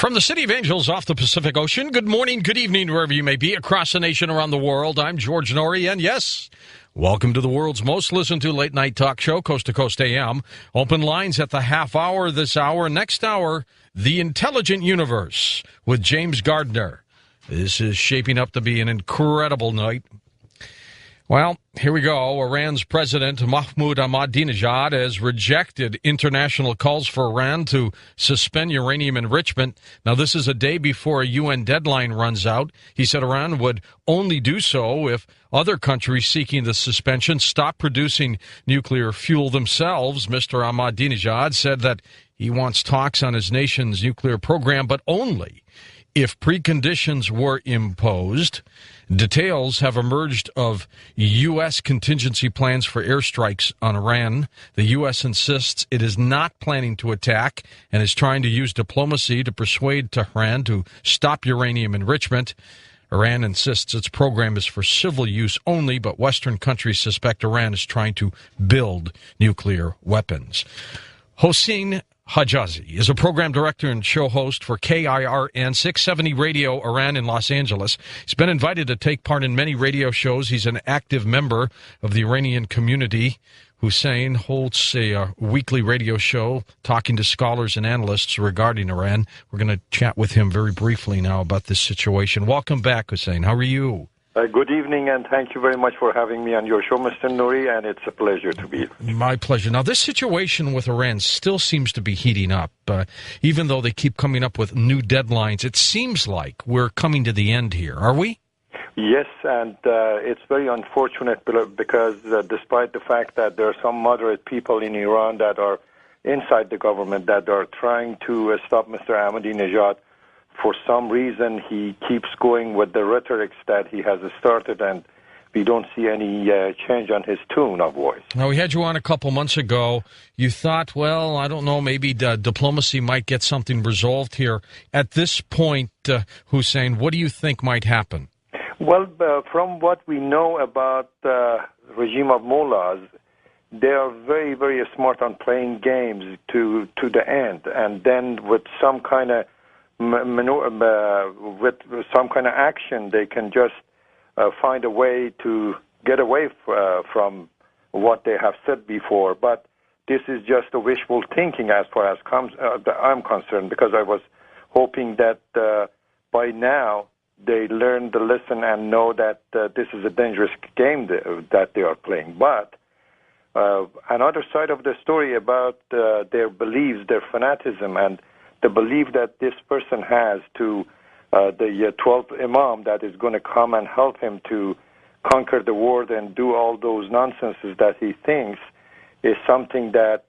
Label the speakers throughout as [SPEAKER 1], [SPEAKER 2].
[SPEAKER 1] From the City of Angels off the Pacific Ocean, good morning, good evening, wherever you may be, across the nation, around the world. I'm George Norrie, and yes, welcome to the world's most listened to late-night talk show, Coast to Coast AM. Open lines at the half hour this hour. Next hour, The Intelligent Universe with James Gardner. This is shaping up to be an incredible night. Well, here we go. Iran's President Mahmoud Ahmadinejad has rejected international calls for Iran to suspend uranium enrichment. Now, this is a day before a UN deadline runs out. He said Iran would only do so if other countries seeking the suspension stop producing nuclear fuel themselves. Mr. Ahmadinejad said that he wants talks on his nation's nuclear program, but only if preconditions were imposed. Details have emerged of U.S. contingency plans for airstrikes on Iran. The U.S. insists it is not planning to attack and is trying to use diplomacy to persuade Tehran to stop uranium enrichment. Iran insists its program is for civil use only, but Western countries suspect Iran is trying to build nuclear weapons. Hossein Hijazi is a program director and show host for KIRN 670 Radio Iran in Los Angeles. He's been invited to take part in many radio shows. He's an active member of the Iranian community. Hussein holds a weekly radio show talking to scholars and analysts regarding Iran. We're going to chat with him very briefly now about this situation. Welcome back, Hussein. How are you?
[SPEAKER 2] Good evening, and thank you very much for having me on your show, Mr. Nouri, and it's a pleasure to be here.
[SPEAKER 1] My pleasure. Now, this situation with Iran still seems to be heating up. Even though they keep coming up with new deadlines, it seems like we're coming to the end here. Are we?
[SPEAKER 2] Yes, and it's very unfortunate because despite the fact that there are some moderate people in Iran that are inside the government that are trying to stop Mr. Ahmadinejad, for some reason, he keeps going with the rhetorics that he has started, and we don't see any change on his tone of voice.
[SPEAKER 1] Now, we had you on a couple months ago. You thought, well, I don't know, maybe diplomacy might get something resolved here. At this point, Hussein, what do you think might happen?
[SPEAKER 2] Well, from what we know about the regime of mullahs, they are very, very smart on playing games to the end, and then with some kind of with some kind of action, they can just find a way to get away from what they have said before. But this is just a wishful thinking as far as I'm concerned, because I was hoping that by now they learn the lesson and know that this is a dangerous game that they are playing. But another side of the story about their beliefs, their fanaticism, and the belief that this person has to the 12th Imam that is going to come and help him to conquer the world and do all those nonsenses that he thinks is something that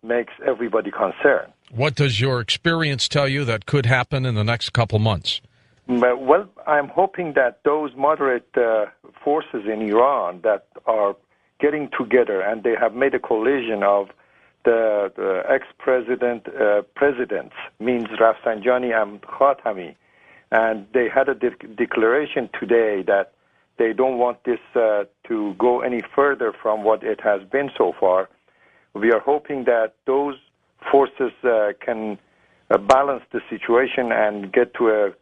[SPEAKER 2] makes everybody concerned.
[SPEAKER 1] What does your experience tell you that could happen in the next couple months?
[SPEAKER 2] Well, I'm hoping that those moderate forces in Iran that are getting together, and they have made a coalition of the ex-presidents, means Rafsanjani and Khatami, and they had a declaration today that they don't want this to go any further from what it has been so far. We are hoping that those forces can balance the situation and get to a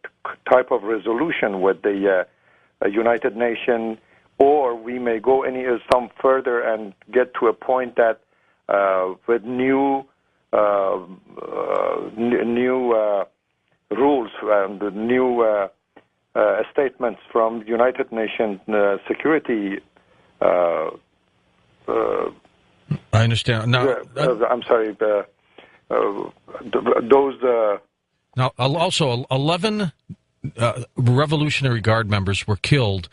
[SPEAKER 2] type of resolution with the United Nations, or we may go some further and get to a point that with new rules and new statements from United Nations Security.
[SPEAKER 1] I understand. Now,
[SPEAKER 2] I'm sorry. Those.
[SPEAKER 1] Now, also, 11 Revolutionary Guard members were killed.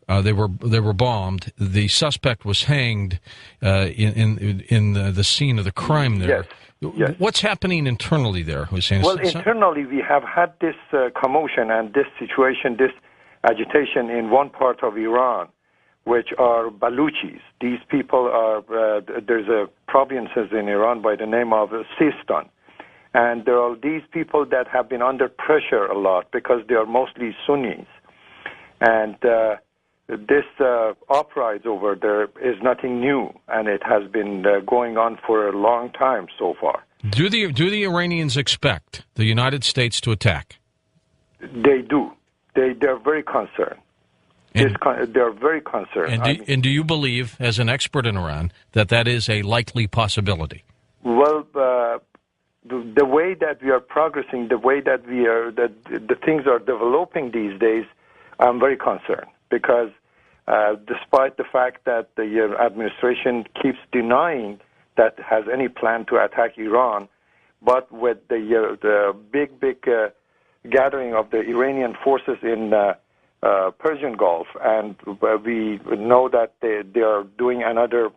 [SPEAKER 1] They were bombed. The suspect was hanged in the scene of the crime there.
[SPEAKER 2] Yes.
[SPEAKER 1] What's happening internally there, Hussein?
[SPEAKER 2] Well, internally we have had this commotion and this situation, this agitation in one part of Iran, which are Baluchis. These people are, there's a provinces in Iran by the name of Sistan. And there are these people that have been under pressure a lot because they are mostly Sunnis. And this uprising over there is nothing new, and it has been going on for a long time so far.
[SPEAKER 1] Do the Iranians expect the United States to attack?
[SPEAKER 2] They do. They're very concerned. They're very concerned.
[SPEAKER 1] And do you believe, as an expert in Iran, that is a likely possibility?
[SPEAKER 2] Well, the way that we are progressing, the way that the things are developing these days, I'm very concerned because despite the fact that the administration keeps denying that has any plan to attack Iran, but with the big gathering of the Iranian forces in Persian Gulf, and we know that they are doing another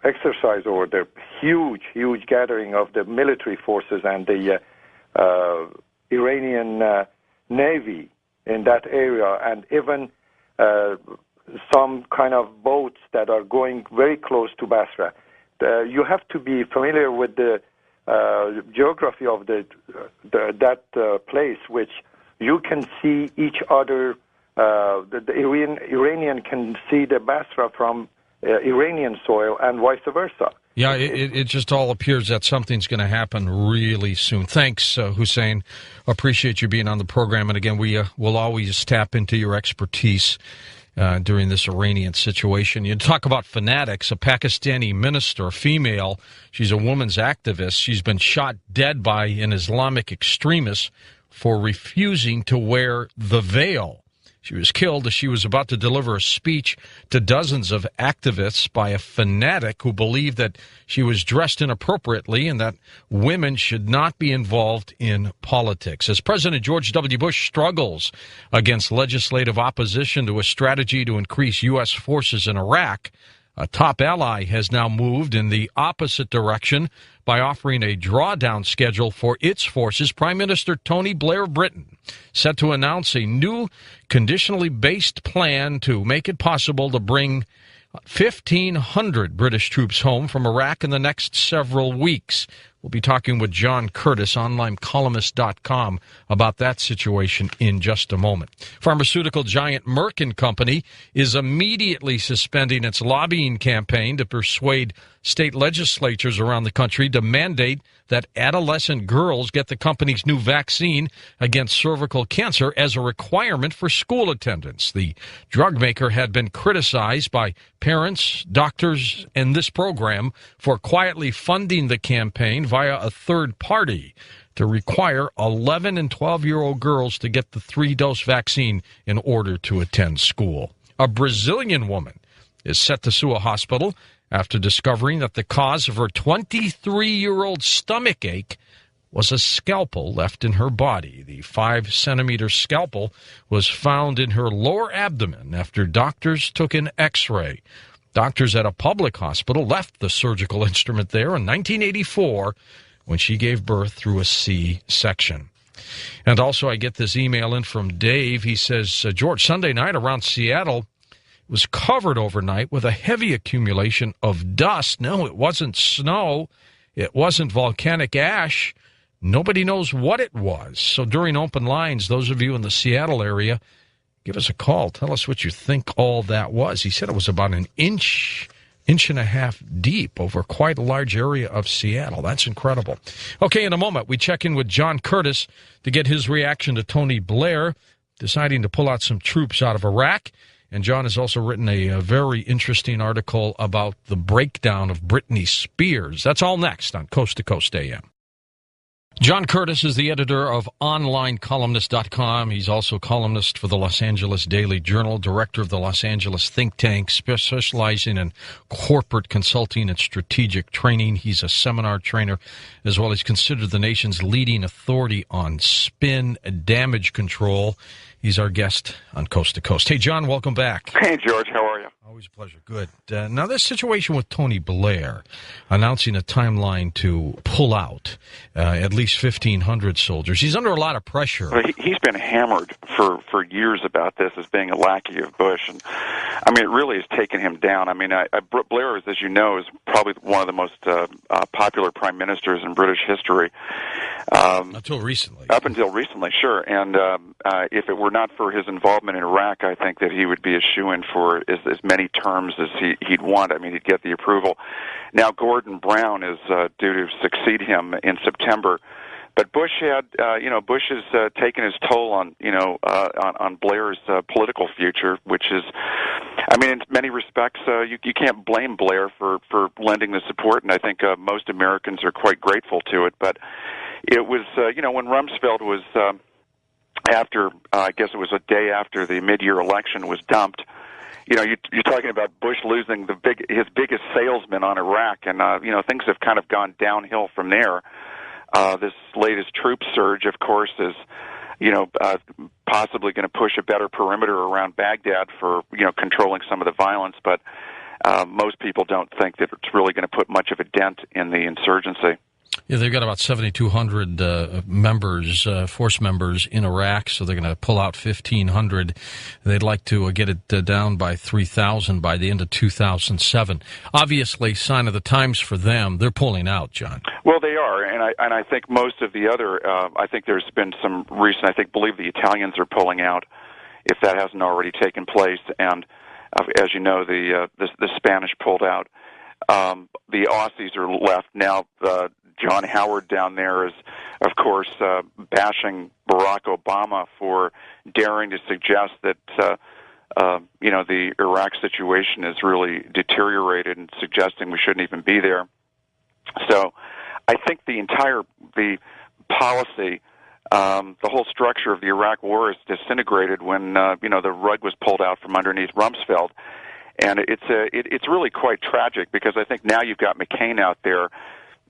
[SPEAKER 2] exercise over there, huge gathering of the military forces and the Iranian Navy in that area, and even some kind of boats that are going very close to Basra. You have to be familiar with the geography of that place, which you can see each other. The Iranian can see the Basra from Iranian soil and vice versa.
[SPEAKER 1] Yeah, it just all appears that something's going to happen really soon. Thanks, Hussein. Appreciate you being on the program. And again, we will always tap into your expertise during this Iranian situation. You talk about fanatics. A Pakistani minister, female, she's a woman's activist. She's been shot dead by an Islamic extremist for refusing to wear the veil. She was killed as she was about to deliver a speech to dozens of activists by a fanatic who believed that she was dressed inappropriately and that women should not be involved in politics. As President George W. Bush struggles against legislative opposition to a strategy to increase U.S. forces in Iraq, a top ally has now moved in the opposite direction by offering a drawdown schedule for its forces. Prime Minister Tony Blair of Britain set to announce a new conditionally based plan to make it possible to bring 1,500 British troops home from Iraq in the next several weeks. We'll be talking with John Curtis, onlinecolumnist.com, about that situation in just a moment. Pharmaceutical giant Merck & Company is immediately suspending its lobbying campaign to persuade state legislatures around the country to mandate that adolescent girls get the company's new vaccine against cervical cancer as a requirement for school attendance. The drug maker had been criticized by parents, doctors, and this program for quietly funding the campaign via a third party to require 11 and 12-year-old girls to get the 3-dose vaccine in order to attend school. A Brazilian woman is set to sue a hospital after discovering that the cause of her 23-year-old stomach ache was a scalpel left in her body. The 5-centimeter scalpel was found in her lower abdomen after doctors took an X-ray. Doctors at a public hospital left the surgical instrument there in 1984 when she gave birth through a C-section. And also I get this email in from Dave. He says, George, Sunday night around Seattle was covered overnight with a heavy accumulation of dust. No, it wasn't snow. It wasn't volcanic ash. Nobody knows what it was. So during open lines, those of you in the Seattle area, give us a call. Tell us what you think all that was. He said it was about an inch and a half deep over quite a large area of Seattle. That's incredible. Okay, in a moment, we check in with John Curtis to get his reaction to Tony Blair deciding to pull out some troops out of Iraq. And John has also written a very interesting article about the breakdown of Britney Spears. That's all next on Coast to Coast AM. John Curtis is the editor of OnlineColumnist.com. He's also columnist for the Los Angeles Daily Journal, director of the Los Angeles think tank, specializing in corporate consulting and strategic training. He's a seminar trainer, as well as considered the nation's leading authority on spin damage control. He's our guest on Coast to Coast. Hey, John, welcome back.
[SPEAKER 3] Hey, George, how are you?
[SPEAKER 1] Always a pleasure. Good. Now, this situation with Tony Blair announcing a timeline to pull out at least 1,500 soldiers. He's under a lot of pressure.
[SPEAKER 3] Well, he's been hammered for years about this as being a lackey of Bush. And, I mean, it really has taken him down. I mean, Blair, as you know, is probably one of the most popular prime ministers in British history.
[SPEAKER 1] Until recently.
[SPEAKER 3] Up until recently, sure. And if it were not for his involvement in Iraq, I think that he would be a shoo-in for as many terms as he'd want. I mean, he'd get the approval. Now, Gordon Brown is due to succeed him in September. But Bush has taken his toll on, on Blair's political future, which is, I mean, in many respects, you can't blame Blair for lending the support, and I think most Americans are quite grateful to it. But it was, when Rumsfeld was after, I guess it was a day after the mid-year election was dumped. You're talking about Bush losing his biggest salesman on Iraq, and things have kind of gone downhill from there. This latest troop surge, of course, is possibly going to push a better perimeter around Baghdad for controlling some of the violence, but most people don't think that it's really going to put much of a dent in the insurgency.
[SPEAKER 1] Yeah, they've got about 7,200 members, force members in Iraq, so they're going to pull out 1,500. They'd like to get it down by 3,000 by the end of 2007. Obviously, sign of the times for them. They're pulling out, John.
[SPEAKER 3] Well, they are, and I think most of the other. I think there's been some recent. I believe the Italians are pulling out, if that hasn't already taken place. And as you know, the Spanish pulled out. The Aussies are left now. John Howard down there is, of course, bashing Barack Obama for daring to suggest that the Iraq situation is really deteriorated and suggesting we shouldn't even be there. So I think the policy, the whole structure of the Iraq war is disintegrated when the rug was pulled out from underneath Rumsfeld. And it's really quite tragic because I think now you've got McCain out there.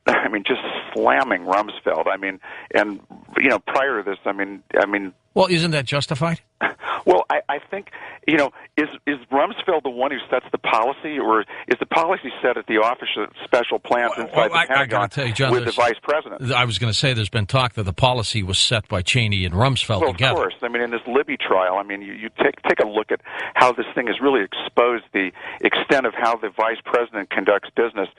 [SPEAKER 3] I mean, just slamming Rumsfeld. I mean, and prior to this, I mean.
[SPEAKER 1] Well, isn't that justified?
[SPEAKER 3] Well, I think is Rumsfeld the one who sets the policy, or is the policy set at the Office of Special Plans inside the Pentagon
[SPEAKER 1] tell you, John,
[SPEAKER 3] with the Vice President?
[SPEAKER 1] I was going to say there's been talk that the policy was set by Cheney and Rumsfeld together.
[SPEAKER 3] Of course. I mean, in this Libby trial, I mean, you take a look at how this thing has really exposed the extent of how the Vice President conducts business.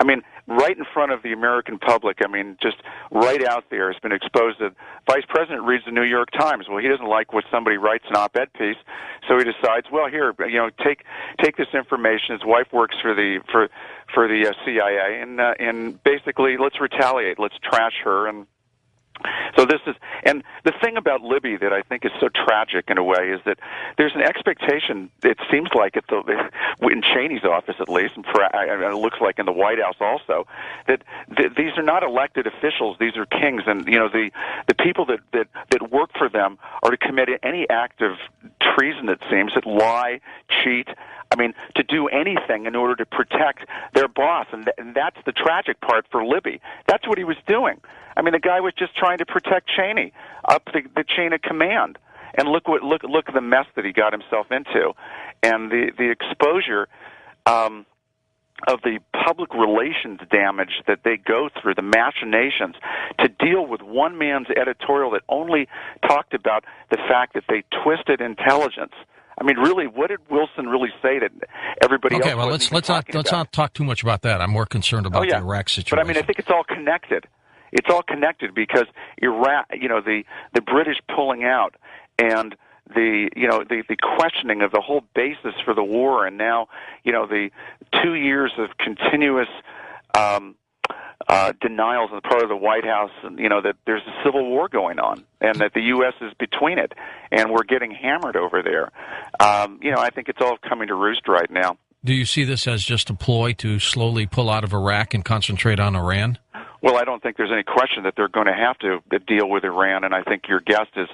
[SPEAKER 3] I mean, right in front of the American public, I mean, just right out there has been exposed that Vice President reads the New York Times. Well, he doesn't like what somebody writes an op-ed piece, so he decides, well, here, take this information. His wife works for the CIA, and basically, let's retaliate. Let's trash her. And so this is, and the thing about Libby that I think is so tragic in a way is that there's an expectation. It seems like in Cheney's office at least, and it looks like in the White House also, that these are not elected officials. These are kings, and the people that work for them are to commit any act of treason. It seems that lie, cheat. I mean, to do anything in order to protect their boss, and that's the tragic part for Libby. That's what he was doing. I mean, the guy was just trying to protect Cheney up the chain of command, and look at the mess that he got himself into, and the exposure of the public relations damage that they go through, the machinations to deal with one man's editorial that only talked about the fact that they twisted intelligence. I mean, really, what did Wilson really say that everybody else?
[SPEAKER 1] Okay, well, let's not talk too much about that. I'm more concerned about the Iraq situation.
[SPEAKER 3] But I mean, I think it's all connected. It's all connected because Iraq, the British pulling out, and the questioning of the whole basis for the war, and now the 2 years of continuous denials on the part of the White House, and that there's a civil war going on, and that the U.S. is between it, and we're getting hammered over there. I think it's all coming to roost right now.
[SPEAKER 1] Do you see this as just a ploy to slowly pull out of Iraq and concentrate on Iran?
[SPEAKER 3] Well, I don't think there's any question that they're going to have to deal with Iran, and I think your guest is,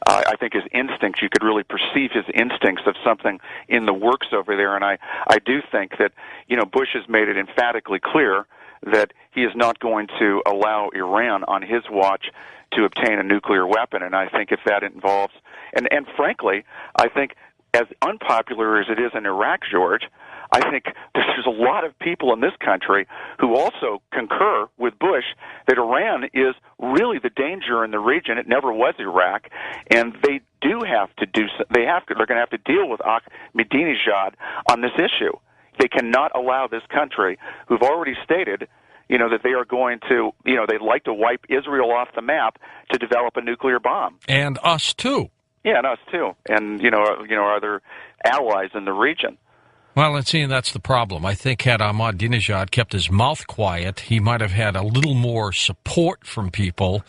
[SPEAKER 3] I think his instincts, you could really perceive his instincts of something in the works over there, and I do think that, Bush has made it emphatically clear that he is not going to allow Iran on his watch to obtain a nuclear weapon, and I think if that involves, and frankly, I think as unpopular as it is in Iraq, George, I think there's a lot of people in this country who also concur with Bush that Iran is really the danger in the region. It never was Iraq, and they do have to do. They're going to have to deal with Ahmadinejad on this issue. They cannot allow this country, who've already stated, that they are going to, they'd like to wipe Israel off the map to develop a nuclear bomb.
[SPEAKER 1] And us too.
[SPEAKER 3] Yeah, and us too. And, other allies in the region.
[SPEAKER 1] Well, and see, that's the problem. I think had Ahmadinejad kept his mouth quiet, he might have had a little more support from people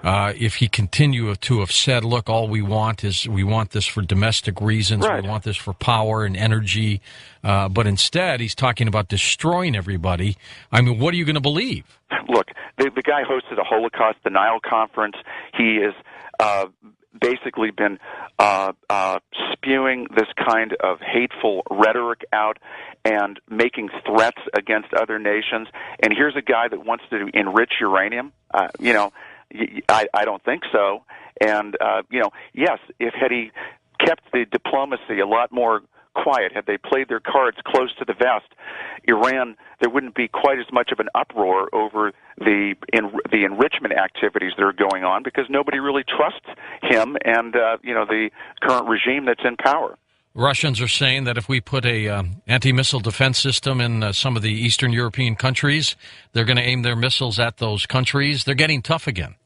[SPEAKER 1] if he continued to have said, look, all we want this for domestic reasons.
[SPEAKER 3] Right.
[SPEAKER 1] We want this for power and energy. But instead, he's talking about destroying everybody. I mean, what are you going to believe?
[SPEAKER 3] Look, the guy hosted a Holocaust denial conference. He is basically been spewing this kind of hateful rhetoric out and making threats against other nations. And here's a guy that wants to enrich uranium. I don't think so. And, yes, had he kept the diplomacy a lot more quiet, had they played their cards close to the vest, Iran, there wouldn't be quite as much of an uproar over the enrichment activities that are going on, because nobody really trusts him and the current regime that's in power.
[SPEAKER 1] Russians are saying that if we put a anti-missile defense system in some of the Eastern European countries, they're going to aim their missiles at those countries. They're getting tough again.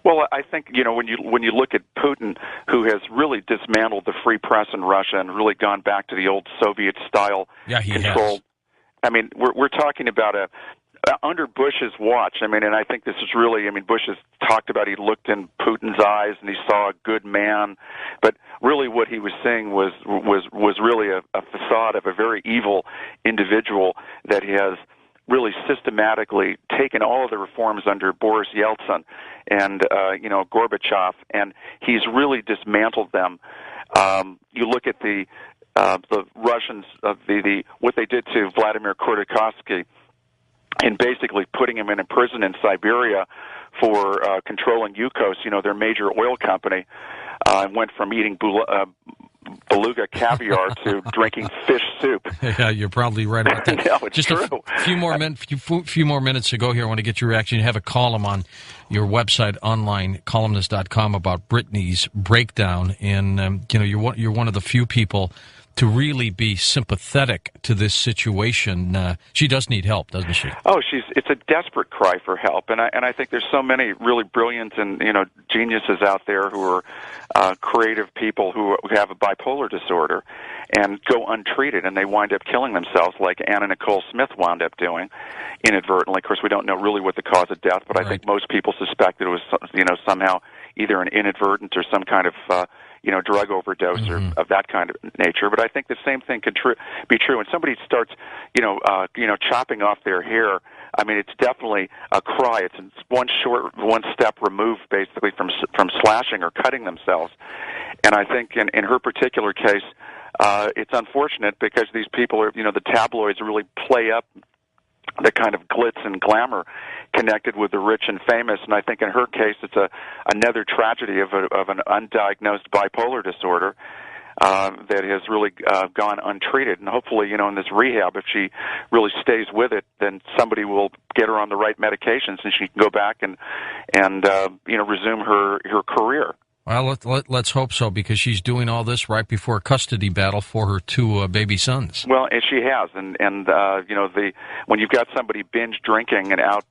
[SPEAKER 3] Well, I think, when you look at Putin, who has really dismantled the free press in Russia and really gone back to the old Soviet-style control.
[SPEAKER 1] Has.
[SPEAKER 3] I mean, we're talking about under Bush's watch. I mean, and I think this is really, Bush has talked about he looked in Putin's eyes and he saw a good man, but really what he was seeing was really a facade of a very evil individual that he has really systematically taken all of the reforms under Boris Yeltsin and Gorbachev, and he's really dismantled them. You look at the Russians, what they did to Vladimir Khodorkovsky, and basically putting him in a prison in Siberia for controlling Yukos, their major oil company, and went from eating beluga caviar to drinking fish soup.
[SPEAKER 1] Yeah, you're probably right about that.
[SPEAKER 3] No, it's
[SPEAKER 1] Just
[SPEAKER 3] true.
[SPEAKER 1] a few more minutes to go here. I want to get your reaction. You have a column on your website, online, columnist.com, about Brittany's breakdown, and you're one of the few people to really be sympathetic to this situation. She does need help, doesn't she?
[SPEAKER 3] Oh, it's a desperate cry for help, and I think there's so many really brilliant and geniuses out there who are creative people who have a bipolar disorder and go untreated, and they wind up killing themselves, like Anna Nicole Smith wound up doing inadvertently. Of course, we don't know really what the cause of death, but right. I think most people suspect that it was somehow either an inadvertent or some kind of drug overdose or of that kind of nature. But I think the same thing could be true. When somebody starts, chopping off their hair, I mean, it's definitely a cry. It's one step removed, basically, from slashing or cutting themselves. And I think in her particular case, it's unfortunate because these people are, the tabloids really play up the kind of glitz and glamour connected with the rich and famous, and I think in her case it's another tragedy of an undiagnosed bipolar disorder that has really gone untreated. And hopefully, in this rehab, if she really stays with it, then somebody will get her on the right medications and she can go back and resume her career.
[SPEAKER 1] Well, let's hope so, because she's doing all this right before a custody battle for her two baby sons.
[SPEAKER 3] Well, and she has, and when you've got somebody binge drinking and out,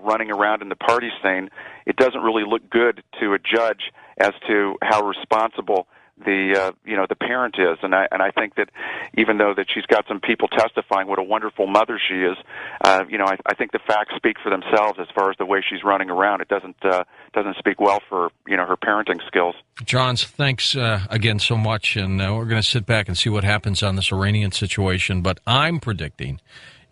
[SPEAKER 3] running around in the party scene, it doesn't really look good to a judge as to how responsible the parent is, and I think that even though that she's got some people testifying what a wonderful mother she is, I think the facts speak for themselves as far as the way she's running around. It doesn't speak well for her parenting skills. Johns,
[SPEAKER 1] thanks again so much, and we're going to sit back and see what happens on this Iranian situation. But I'm predicting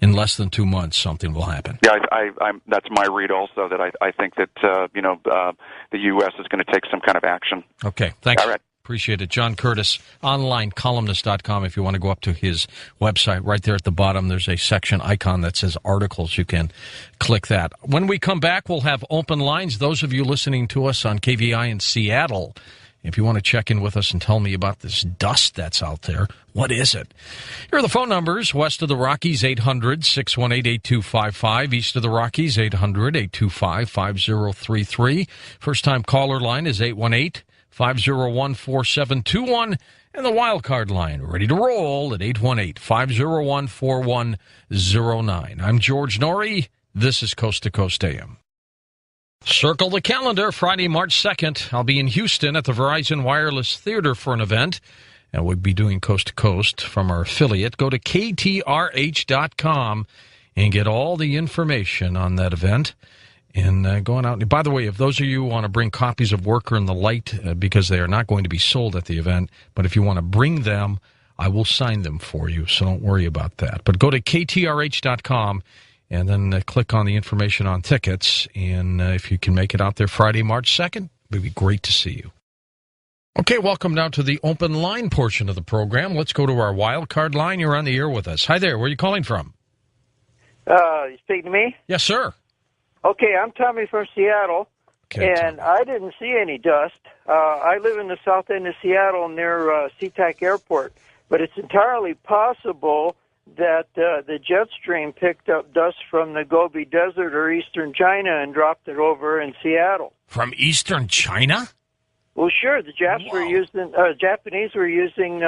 [SPEAKER 1] in less than 2 months something will happen.
[SPEAKER 3] Yeah, I'm that's my read also. That I think that the U.S. is going to take some kind of action.
[SPEAKER 1] Okay, thanks.
[SPEAKER 3] All right.
[SPEAKER 1] Appreciate it. John Curtis, online, columnist.com. If you want to go up to his website, right there at the bottom, there's a section icon that says articles. You can click that. When we come back, we'll have open lines. Those of you listening to us on KVI in Seattle, if you want to check in with us and tell me about this dust that's out there, what is it? Here are the phone numbers. West of the Rockies, 800-618-8255. East of the Rockies, 800-825-5033. First-time caller line is 818-501-4721, and the wild card line, ready to roll at 818-501-4109. I'm George Norrie. This is Coast to Coast AM. Circle the calendar. Friday, March 2nd, I'll be in Houston at the Verizon Wireless Theater for an event, and we'll be doing Coast to Coast from our affiliate. Go to ktrh.com and get all the information on that event. And going out. By the way, if those of you want to bring copies of Worker in the Light, because they are not going to be sold at the event, but if you want to bring them, I will sign them for you, so don't worry about that. But go to ktrh.com and then click on the information on tickets. And if you can make it out there Friday, March 2nd, it would be great to see you. Okay, welcome now to the open line portion of the program. Let's go to our wild card line. You're on the air with us. Hi there. Where are you calling from?
[SPEAKER 4] You speaking to me?
[SPEAKER 1] Yes, sir.
[SPEAKER 4] Okay, I'm Tommy from Seattle, and I didn't see any dust. I live in the south end of Seattle near SeaTac Airport, but it's entirely possible that the jet stream picked up dust from the Gobi Desert or eastern China and dropped it over in Seattle.
[SPEAKER 1] From eastern China?
[SPEAKER 4] Well, sure. The Japanese were using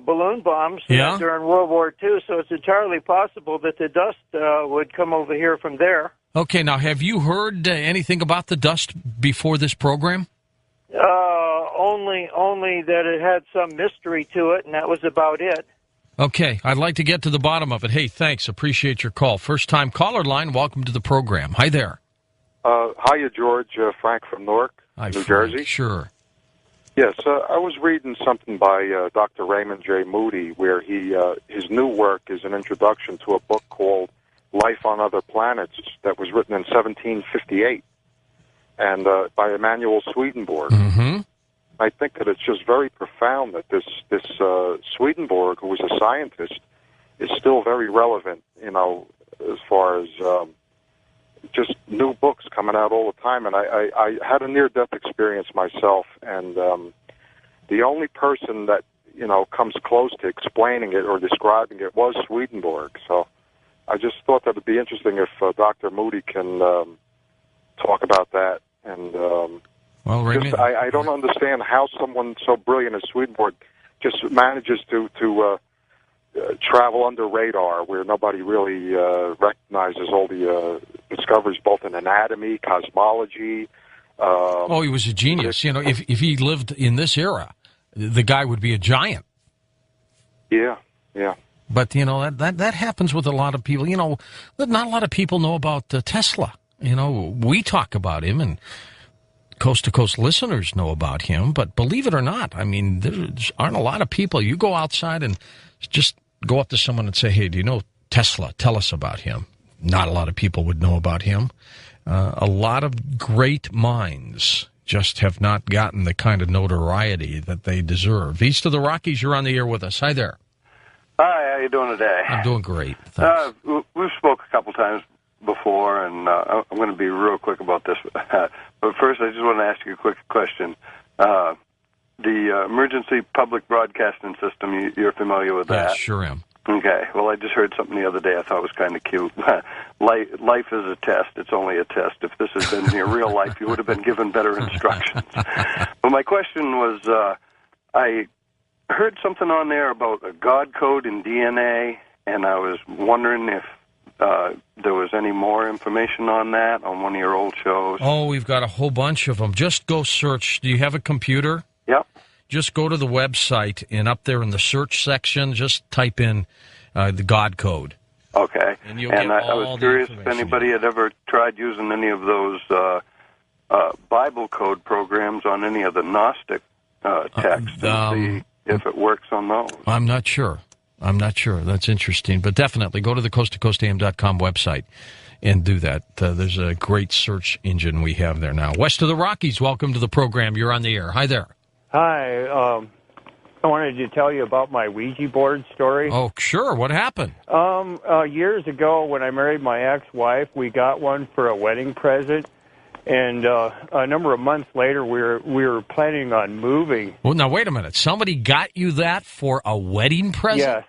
[SPEAKER 4] balloon bombs during World War II, so it's entirely possible that the dust would come over here from there.
[SPEAKER 1] Okay, now have you heard anything about the dust before this program?
[SPEAKER 4] Only that it had some mystery to it, and that was about it.
[SPEAKER 1] Okay, I'd like to get to the bottom of it. Hey, thanks. Appreciate your call. First-time caller line, welcome to the program. Hi there.
[SPEAKER 5] Hiya, George. Frank from Newark, New Jersey.
[SPEAKER 1] Sure.
[SPEAKER 5] Yes, I was reading something by Dr. Raymond J. Moody where his new work is an introduction to a book called Life on Other Planets that was written in 1758 and by Emanuel Swedenborg.
[SPEAKER 1] Mm-hmm.
[SPEAKER 5] I think that it's just very profound that this Swedenborg, who was a scientist, is still very relevant, as far as just new books coming out all the time. And I had a near-death experience myself, and the only person that, comes close to explaining it or describing it was Swedenborg. So I just thought that it would be interesting if Dr. Moody can talk about that. And I don't understand how someone so brilliant as Swedenborg just manages to travel under radar where nobody really recognizes all the discoveries both in anatomy, cosmology.
[SPEAKER 1] He was a genius. If he lived in this era, the guy would be a giant.
[SPEAKER 5] Yeah.
[SPEAKER 1] But, that happens with a lot of people. Not a lot of people know about Tesla. We talk about him, and coast-to-coast listeners know about him. But believe it or not, there aren't a lot of people. You go outside and just go up to someone and say, hey, do you know Tesla? Tell us about him. Not a lot of people would know about him. A lot of great minds just have not gotten the kind of notoriety that they deserve. East of the Rockies, you're on the air with us. Hi there.
[SPEAKER 6] Hi, how you doing today?
[SPEAKER 1] I'm doing great. Thanks.
[SPEAKER 6] We've spoke a couple times before, and I'm going to be real quick about this. But first, I just want to ask you a quick question. The emergency public broadcasting system, you're familiar with that?
[SPEAKER 1] Yes, sure am.
[SPEAKER 6] Okay. Well, I just heard something the other day I thought was kind of cute. Life is a test. It's only a test. If this had been your real life, you would have been given better instructions. But my question was, I heard something on there about a God code in DNA, and I was wondering if there was any more information on that on one of your old shows.
[SPEAKER 1] Oh, we've got a whole bunch of them. Just go search. Do you have a computer?
[SPEAKER 6] Yep.
[SPEAKER 1] Just go to the website, and up there in the search section, just type in the God code.
[SPEAKER 6] Okay.
[SPEAKER 1] And you'll get
[SPEAKER 6] I was curious if anybody had ever tried using any of those Bible code programs on any of the Gnostic texts and see if it works on those.
[SPEAKER 1] I'm not sure. That's interesting. But definitely go to the coasttocoastam.com website and do that. There's a great search engine we have there now. West of the Rockies, welcome to the program. You're on the air. Hi there.
[SPEAKER 7] Hi. I wanted to tell you about my Ouija board story.
[SPEAKER 1] Oh, sure. What happened?
[SPEAKER 7] Years ago, when I married my ex-wife, we got one for a wedding present. And a number of months later, we were planning on moving.
[SPEAKER 1] Well, now, wait a minute. Somebody got you that for a wedding present?
[SPEAKER 7] Yes.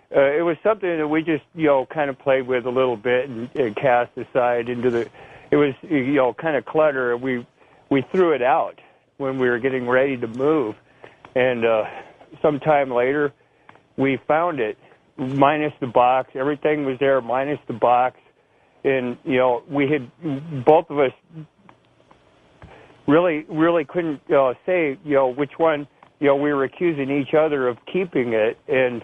[SPEAKER 7] It was something that we just, kind of played with a little bit and cast aside into the... It was, kind of clutter. We threw it out when we were getting ready to move. And sometime later, we found it, minus the box. Everything was there, minus the box. and we had both of us really couldn't say which one we were accusing each other of keeping it, and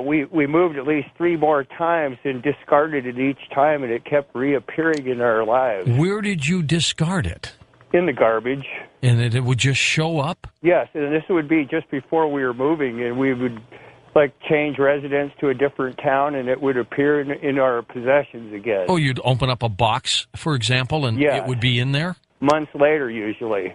[SPEAKER 7] we moved at least 3 more times and discarded it each time, and it kept reappearing in our lives.
[SPEAKER 1] Where did you discard it?
[SPEAKER 7] In the garbage.
[SPEAKER 1] And it would just show up?
[SPEAKER 7] Yes, and this would be just before we were moving, and we would change residence to a different town, and it would appear in our possessions again.
[SPEAKER 1] Oh, you'd open up a box, for example, and it would be in there?
[SPEAKER 7] Months later, usually.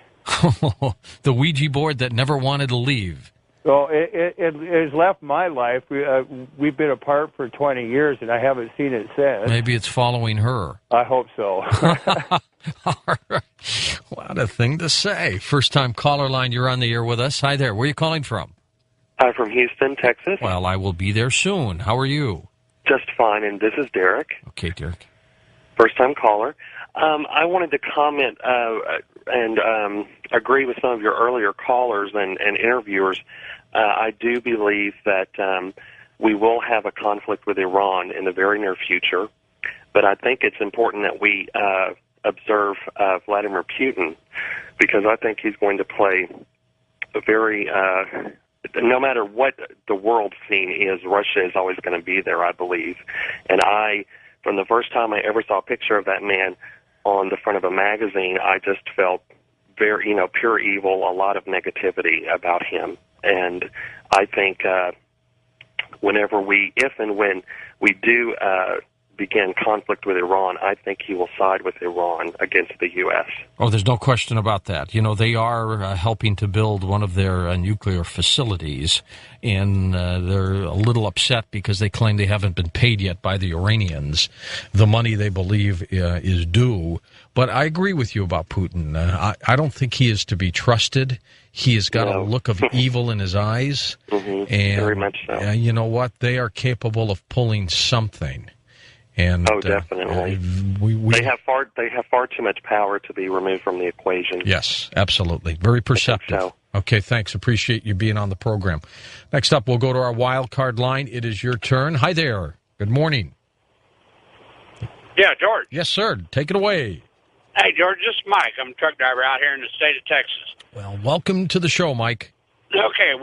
[SPEAKER 1] The Ouija board that never wanted to leave.
[SPEAKER 7] Well, it has left my life. We've been apart for 20 years, and I haven't seen it since.
[SPEAKER 1] Maybe it's following her.
[SPEAKER 7] I hope so.
[SPEAKER 1] All right. What a thing to say. First-time caller line, you're on the air with us. Hi there. Where are you calling from?
[SPEAKER 8] I'm from Houston, Texas.
[SPEAKER 1] Well, I will be there soon. How are you?
[SPEAKER 8] Just fine, and this is Derek.
[SPEAKER 1] Okay, Derek.
[SPEAKER 8] First-time caller. I wanted to comment and agree with some of your earlier callers and interviewers. I do believe that we will have a conflict with Iran in the very near future, but I think it's important that we observe Vladimir Putin, because I think he's going to play a very, no matter what the world scene is, Russia is always going to be there, I believe. And from the first time I ever saw a picture of that man on the front of a magazine, I just felt very, pure evil, a lot of negativity about him. And I think if and when we do begin conflict with Iran, I think he will side with Iran against the U.S.
[SPEAKER 1] Oh, there's no question about that. They are helping to build one of their nuclear facilities, and they're a little upset because they claim they haven't been paid yet by the Iranians the money they believe is due. But I agree with you about Putin. I don't think he is to be trusted. He has got a look of evil in his eyes.
[SPEAKER 8] Mm-hmm.
[SPEAKER 1] And
[SPEAKER 8] very much so.
[SPEAKER 1] You know what? They are capable of pulling something. And,
[SPEAKER 8] definitely. They have far too much power to be removed from the equation.
[SPEAKER 1] Yes, absolutely. Very perceptive.
[SPEAKER 8] So.
[SPEAKER 1] Okay, thanks. Appreciate you being on the program. Next up, we'll go to our wild card line. It is your turn. Hi there. Good morning.
[SPEAKER 9] Yeah, George.
[SPEAKER 1] Yes, sir. Take it away.
[SPEAKER 9] Hey, George, this is Mike. I'm a truck driver out here in the state of Texas.
[SPEAKER 1] Well, welcome to the show, Mike.
[SPEAKER 9] Okay,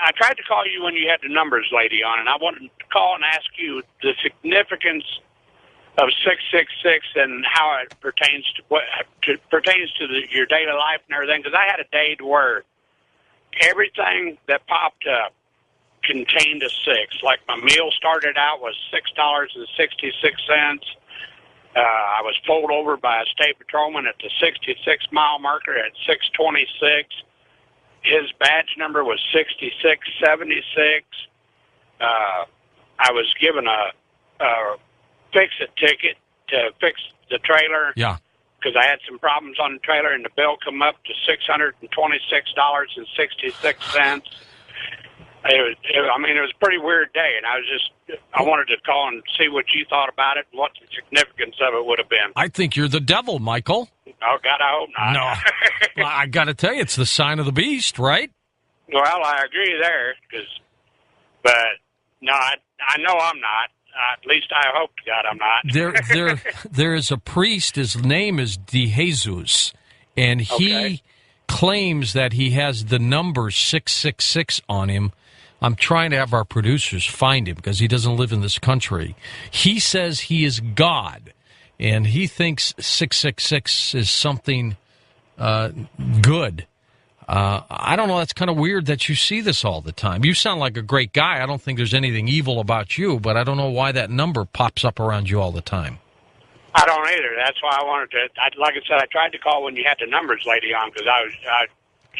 [SPEAKER 9] I tried to call you when you had the numbers lady on, and I wanted to call and ask you the significance of 666 and how it pertains to your daily life and everything. Because I had a day where everything that popped up contained a 6. Like my meal started out was $6.66. I was pulled over by a state patrolman at the 66-mile marker at 6:26. His badge number was 6676. I was given a fix-it ticket to fix the trailer.
[SPEAKER 1] Yeah.
[SPEAKER 9] Because I had some problems on the trailer, and the bill come up to $626.66. It was a pretty weird day, and I wanted to call and see what you thought about it and what the significance of it would have been.
[SPEAKER 1] I think you're the devil, Michael.
[SPEAKER 9] Oh, God, I hope not.
[SPEAKER 1] No. Well, I got to tell you, it's the sign of the beast, right?
[SPEAKER 9] Well, I agree there, but no, I know I'm not. At least I hope to God I'm not.
[SPEAKER 1] There is a priest. His name is DeJesus, and he claims that he has the number 666 on him. I'm trying to have our producers find him because he doesn't live in this country. He says he is God, and he thinks 666 is something good. I don't know. That's kind of weird that you see this all the time. You sound like a great guy. I don't think there's anything evil about you, but I don't know why that number pops up around you all the time.
[SPEAKER 9] I don't either. That's why I wanted to. Like I said, I tried to call when you had the numbers lady on because I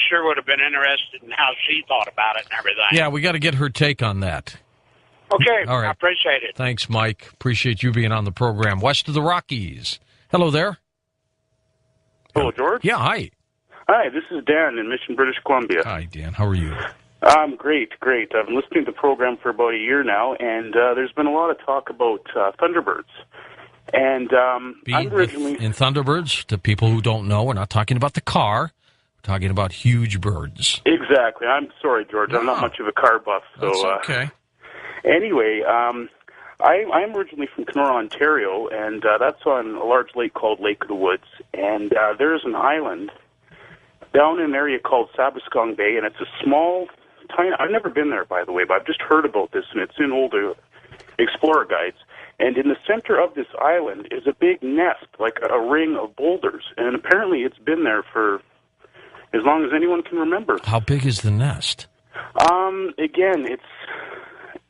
[SPEAKER 9] sure would have been interested in how she thought about it and everything.
[SPEAKER 1] Yeah, we got to get her take on that.
[SPEAKER 9] Okay,
[SPEAKER 1] all right.
[SPEAKER 9] I appreciate it.
[SPEAKER 1] Thanks, Mike. Appreciate you being on the program. West of the Rockies. Hello there.
[SPEAKER 10] Hello, George.
[SPEAKER 1] Yeah, hi.
[SPEAKER 10] Hi, this is Dan in Mission, British Columbia.
[SPEAKER 1] Hi, Dan. How are you?
[SPEAKER 10] I'm great. I've been listening to the program for about a year now, and there's been a lot of talk about Thunderbirds. And I'm originally...
[SPEAKER 1] In Thunderbirds, to people who don't know, we're not talking about the car. We're talking about huge birds.
[SPEAKER 10] Exactly. I'm sorry, George. I'm not much of a car buff. So,
[SPEAKER 1] that's okay.
[SPEAKER 10] Anyway, I'm originally from Kenora, Ontario, and that's on a large lake called Lake of the Woods. And there's an island down in an area called Sabaskong Bay, and it's a small, tiny... I've never been there, by the way, but I've just heard about this, and it's in old explorer guides. And in the center of this island is a big nest, like a ring of boulders. And apparently it's been there for as long as anyone can remember.
[SPEAKER 1] How big is the nest?
[SPEAKER 10] Again,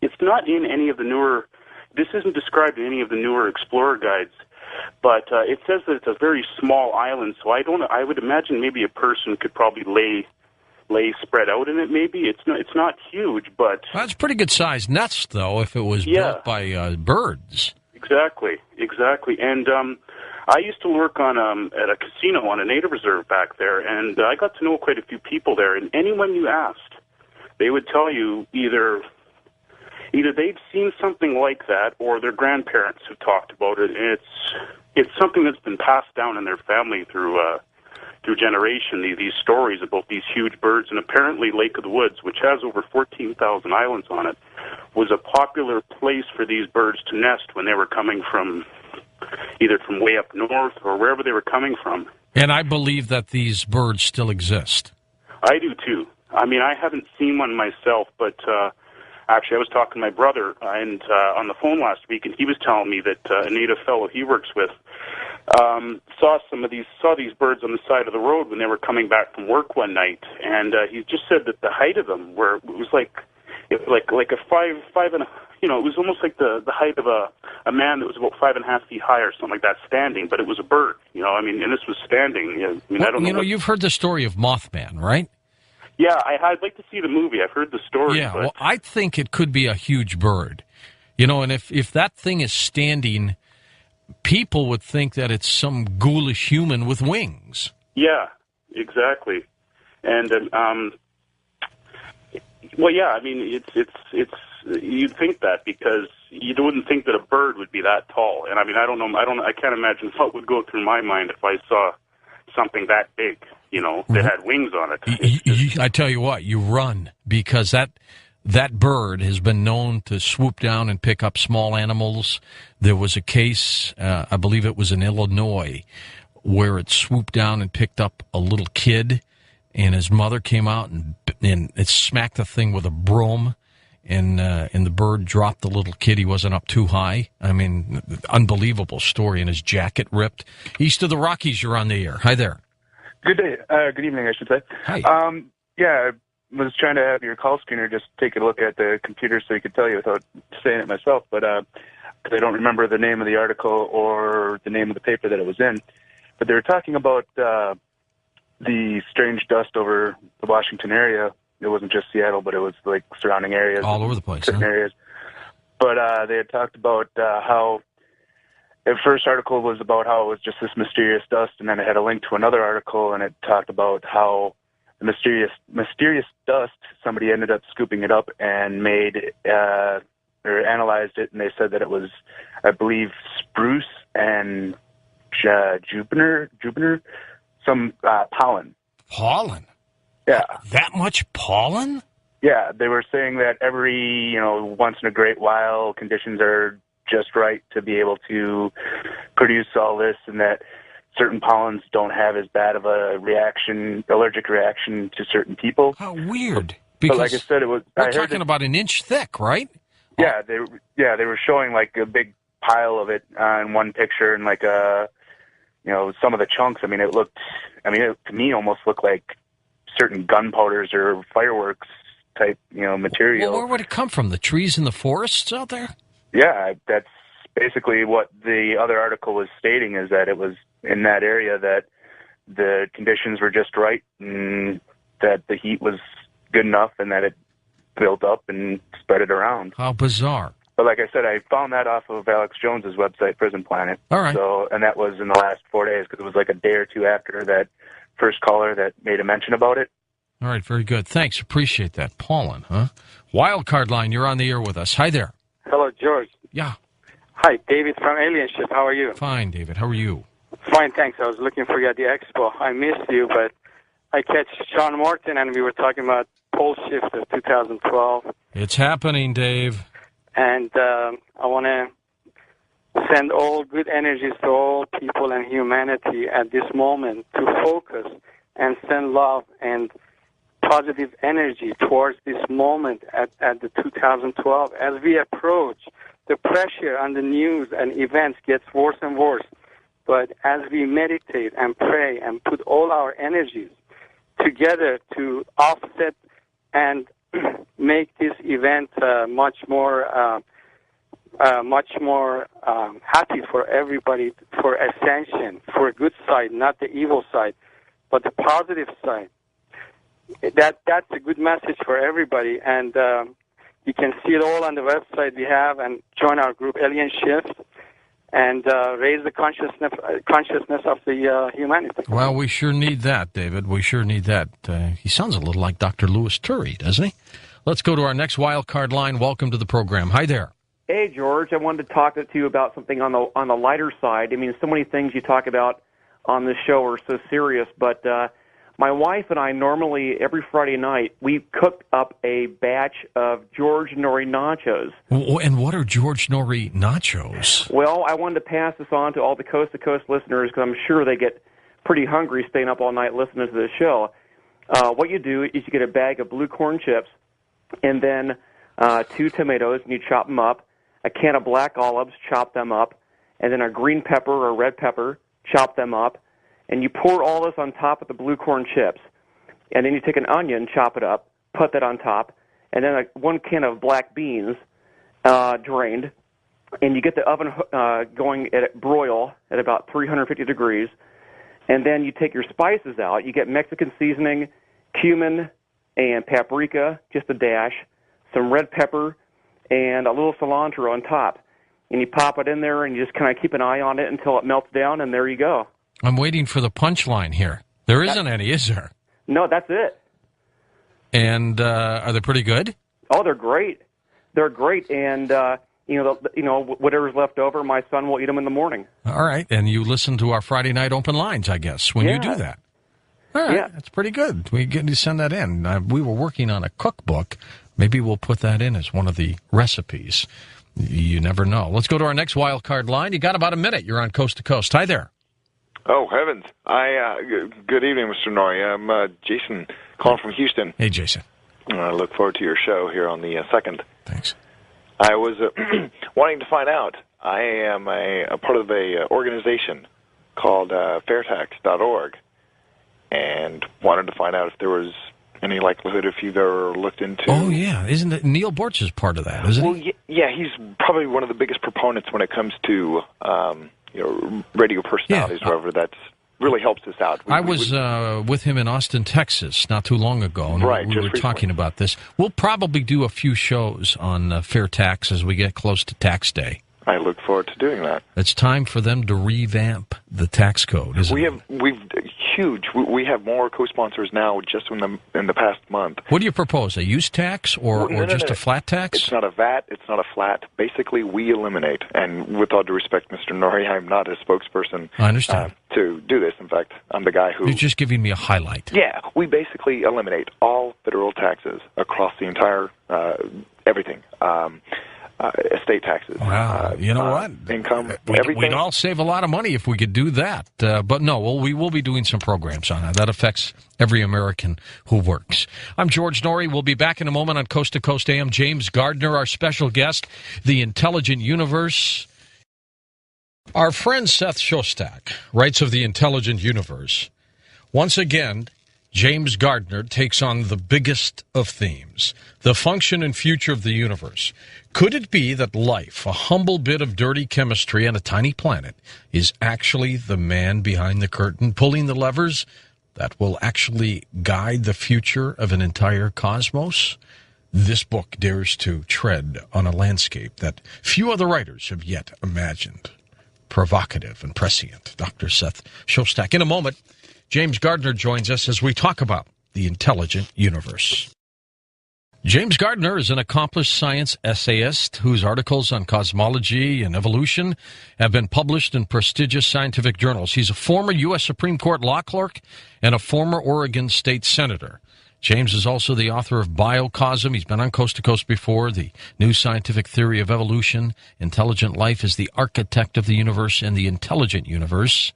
[SPEAKER 10] it's not in any of the newer... This isn't described in any of the newer explorer guides, but it says that it's a very small island. So I would imagine maybe a person could probably lay spread out in it. Maybe it's not huge, but
[SPEAKER 1] well, that's a pretty good sized nest, though. If it was built by birds,
[SPEAKER 10] exactly. And I used to work on at a casino on a native reserve back there, and I got to know quite a few people there. And anyone you asked, they would tell you either they've seen something like that, or their grandparents have talked about it. And it's something that's been passed down in their family through generation. These stories about these huge birds, and apparently Lake of the Woods, which has over 14,000 islands on it, was a popular place for these birds to nest when they were coming from either from way up north or wherever they were coming from.
[SPEAKER 1] And I believe that these birds still exist.
[SPEAKER 10] I do too. I mean, I haven't seen one myself, but actually, I was talking to my brother and on the phone last week, and he was telling me that a native fellow he works with saw these birds on the side of the road when they were coming back from work one night, and he just said that the height of them was like a five and a, it was almost like the height of a man that was about 5.5 feet high or something like that, standing, but it was a bird, and this was standing. I mean, I don't know.
[SPEAKER 1] You've heard the story of Mothman, right?
[SPEAKER 10] Yeah, I'd like to see the movie. I've heard the story.
[SPEAKER 1] Yeah, well, I think it could be a huge bird. And if that thing is standing, people would think that it's some ghoulish human with wings.
[SPEAKER 10] Yeah, exactly. And well, yeah, I mean, it's you'd think that, because you wouldn't think that a bird would be that tall. And I mean, I can't imagine what would go through my mind if I saw something that big, that had wings on it.
[SPEAKER 1] I tell you what, you run, because that bird has been known to swoop down and pick up small animals. There was a case, I believe it was in Illinois, where it swooped down and picked up a little kid, and his mother came out and it smacked the thing with a broom, and the bird dropped the little kid. He wasn't up too high. I mean, unbelievable story, and his jacket ripped. East of the Rockies, you're on the air. Hi there.
[SPEAKER 11] Good day. Good evening, I should say.
[SPEAKER 1] Hi.
[SPEAKER 11] Yeah, I was trying to have your call screener just take a look at the computer so you could tell you without saying it myself, but because I don't remember the name of the article or the name of the paper that it was in. But they were talking about the strange dust over the Washington area. It wasn't just Seattle, but it was like surrounding areas.
[SPEAKER 1] All over the place,
[SPEAKER 11] certain areas. But they had talked about how the first article was about how it was just this mysterious dust, and then it had a link to another article, and it talked about how the mysterious dust, somebody ended up scooping it up and made or analyzed it, and they said that it was, I believe, spruce and juniper, some pollen.
[SPEAKER 1] Pollen?
[SPEAKER 11] Yeah.
[SPEAKER 1] That much pollen?
[SPEAKER 11] Yeah, they were saying that every, once in a great while, conditions are just right to be able to produce all this, and that certain pollens don't have as bad of a allergic reaction to certain people.
[SPEAKER 1] How weird.
[SPEAKER 11] Because, but like I said,
[SPEAKER 1] we're talking about an inch thick, right?
[SPEAKER 11] Yeah, they were showing like a big pile of it in one picture, and like some of the chunks. I mean, it to me almost looked like certain gunpowders or fireworks type, material.
[SPEAKER 1] Well, where would it come from? The trees in the forests out there?
[SPEAKER 11] Yeah, that's basically what the other article was stating, is that it was in that area that the conditions were just right, and that the heat was good enough, and that it built up and spread it around.
[SPEAKER 1] How bizarre.
[SPEAKER 11] But like I said, I found that off of Alex Jones's website, Prison Planet.
[SPEAKER 1] All right.
[SPEAKER 11] And that was in the last 4 days, because it was like a day or two after that first caller that made a mention about it.
[SPEAKER 1] All right, very good. Thanks. Appreciate that. Pollen, huh? Wildcard line, you're on the air with us. Hi there.
[SPEAKER 12] Hello, George.
[SPEAKER 1] Yeah.
[SPEAKER 12] Hi, David from Alien Ship. How are you?
[SPEAKER 1] Fine, David. How are you?
[SPEAKER 12] Fine, thanks. I was looking for you at the expo. I missed you, but I catch Sean Morton, and we were talking about Pole Shift of 2012.
[SPEAKER 1] It's happening, Dave.
[SPEAKER 12] And I want to send all good energies to all people and humanity at this moment to focus and send love and positive energy towards this moment at the 2012. As we approach, the pressure on the news and events gets worse and worse. But as we meditate and pray and put all our energies together to offset and make this event much more happy for everybody, for ascension, for a good side, not the evil side, but the positive side. That's a good message for everybody, and you can see it all on the website we have, and join our group Alien Shift, and raise the consciousness of the humanity.
[SPEAKER 1] Well, we sure need that, David. We sure need that. He sounds a little like Dr. Louis Turry, doesn't he? Let's go to our next wild card line. Welcome to the program. Hi there.
[SPEAKER 13] Hey, George. I wanted to talk to you about something on the lighter side. I mean, so many things you talk about on this show are so serious, but my wife and I normally, every Friday night, we cook up a batch of George Nori nachos.
[SPEAKER 1] And what are George Nori nachos?
[SPEAKER 13] Well, I wanted to pass this on to all the coast-to-coast listeners because I'm sure they get pretty hungry staying up all night listening to this show. What you do is you get a bag of blue corn chips and then 2 tomatoes, and you chop them up, a can of black olives, chop them up, and then a green pepper or red pepper, chop them up, and you pour all this on top of the blue corn chips. And then you take an onion, chop it up, put that on top, and then 1 can of black beans drained, and you get the oven going at broil at about 350 degrees, and then you take your spices out. You get Mexican seasoning, cumin, and paprika, just a dash, some red pepper, and a little cilantro on top. And you pop it in there, and you just kind of keep an eye on it until it melts down, and there you go.
[SPEAKER 1] I'm waiting for the punchline here. There isn't any, is there?
[SPEAKER 13] No, that's it.
[SPEAKER 1] And are they pretty good?
[SPEAKER 13] Oh, they're great. They're great, and whatever's left over, my son will eat them in the morning.
[SPEAKER 1] All right, and you listen to our Friday night open lines, I guess, when you do that. All right, that's pretty good. We get to send that in. We were working on a cookbook. Maybe we'll put that in as one of the recipes. You never know. Let's go to our next wild card line. You got about a minute. You're on Coast to Coast. Hi there.
[SPEAKER 14] Oh, heavens. Good evening, Mr. Nori. I'm Jason calling from Houston.
[SPEAKER 1] Hey, Jason.
[SPEAKER 14] I look forward to your show here on the 2nd.
[SPEAKER 1] Thanks.
[SPEAKER 14] I was wanting to find out. I am a part of a organization called fairtax.org, and wanted to find out if there was any likelihood if you've ever looked into...
[SPEAKER 1] Oh, yeah. Isn't it Neil Bortz is part of that, isn't he?
[SPEAKER 14] Yeah, he's probably one of the biggest proponents when it comes to radio personalities, wherever that's really helps us out.
[SPEAKER 1] I was with him in Austin, Texas, not too long ago, and we were talking about this. We'll probably do a few shows on fair tax as we get close to tax day.
[SPEAKER 14] I look forward to doing that.
[SPEAKER 1] It's time for them to revamp the tax code, isn't it?
[SPEAKER 14] We have more co-sponsors now just in the past month.
[SPEAKER 1] What do you propose, a use tax or just a flat tax?
[SPEAKER 14] It's not a VAT, it's not a flat. Basically, we eliminate, and with all due respect, Mr. Nori, I'm not a spokesperson
[SPEAKER 1] I understand.
[SPEAKER 14] To do this. In fact, I'm the guy who...
[SPEAKER 1] You're just giving me a highlight.
[SPEAKER 14] Yeah, we basically eliminate all federal taxes across the entire, everything. Estate taxes.
[SPEAKER 1] Wow, you know what?
[SPEAKER 14] Income,
[SPEAKER 1] everything. We'd all save a lot of money if we could do that. But no, we will be doing some programs on it. That affects every American who works. I'm George Nori. We'll be back in a moment on Coast to Coast AM. James Gardner, our special guest, The Intelligent Universe. Our friend Seth Shostak writes of The Intelligent Universe. Once again, James Gardner takes on the biggest of themes, the function and future of the universe. Could it be that life, a humble bit of dirty chemistry on a tiny planet, is actually the man behind the curtain, pulling the levers that will actually guide the future of an entire cosmos? This book dares to tread on a landscape that few other writers have yet imagined. Provocative and prescient. Dr. Seth Shostak. In a moment, James Gardner joins us as we talk about the intelligent universe. James Gardner is an accomplished science essayist whose articles on cosmology and evolution have been published in prestigious scientific journals. He's a former U.S. Supreme Court law clerk and a former Oregon state senator. James is also the author of Biocosm. He's been on Coast to Coast before. The New Scientific Theory of Evolution. Intelligent Life is the Architect of the Universe and the Intelligent Universe.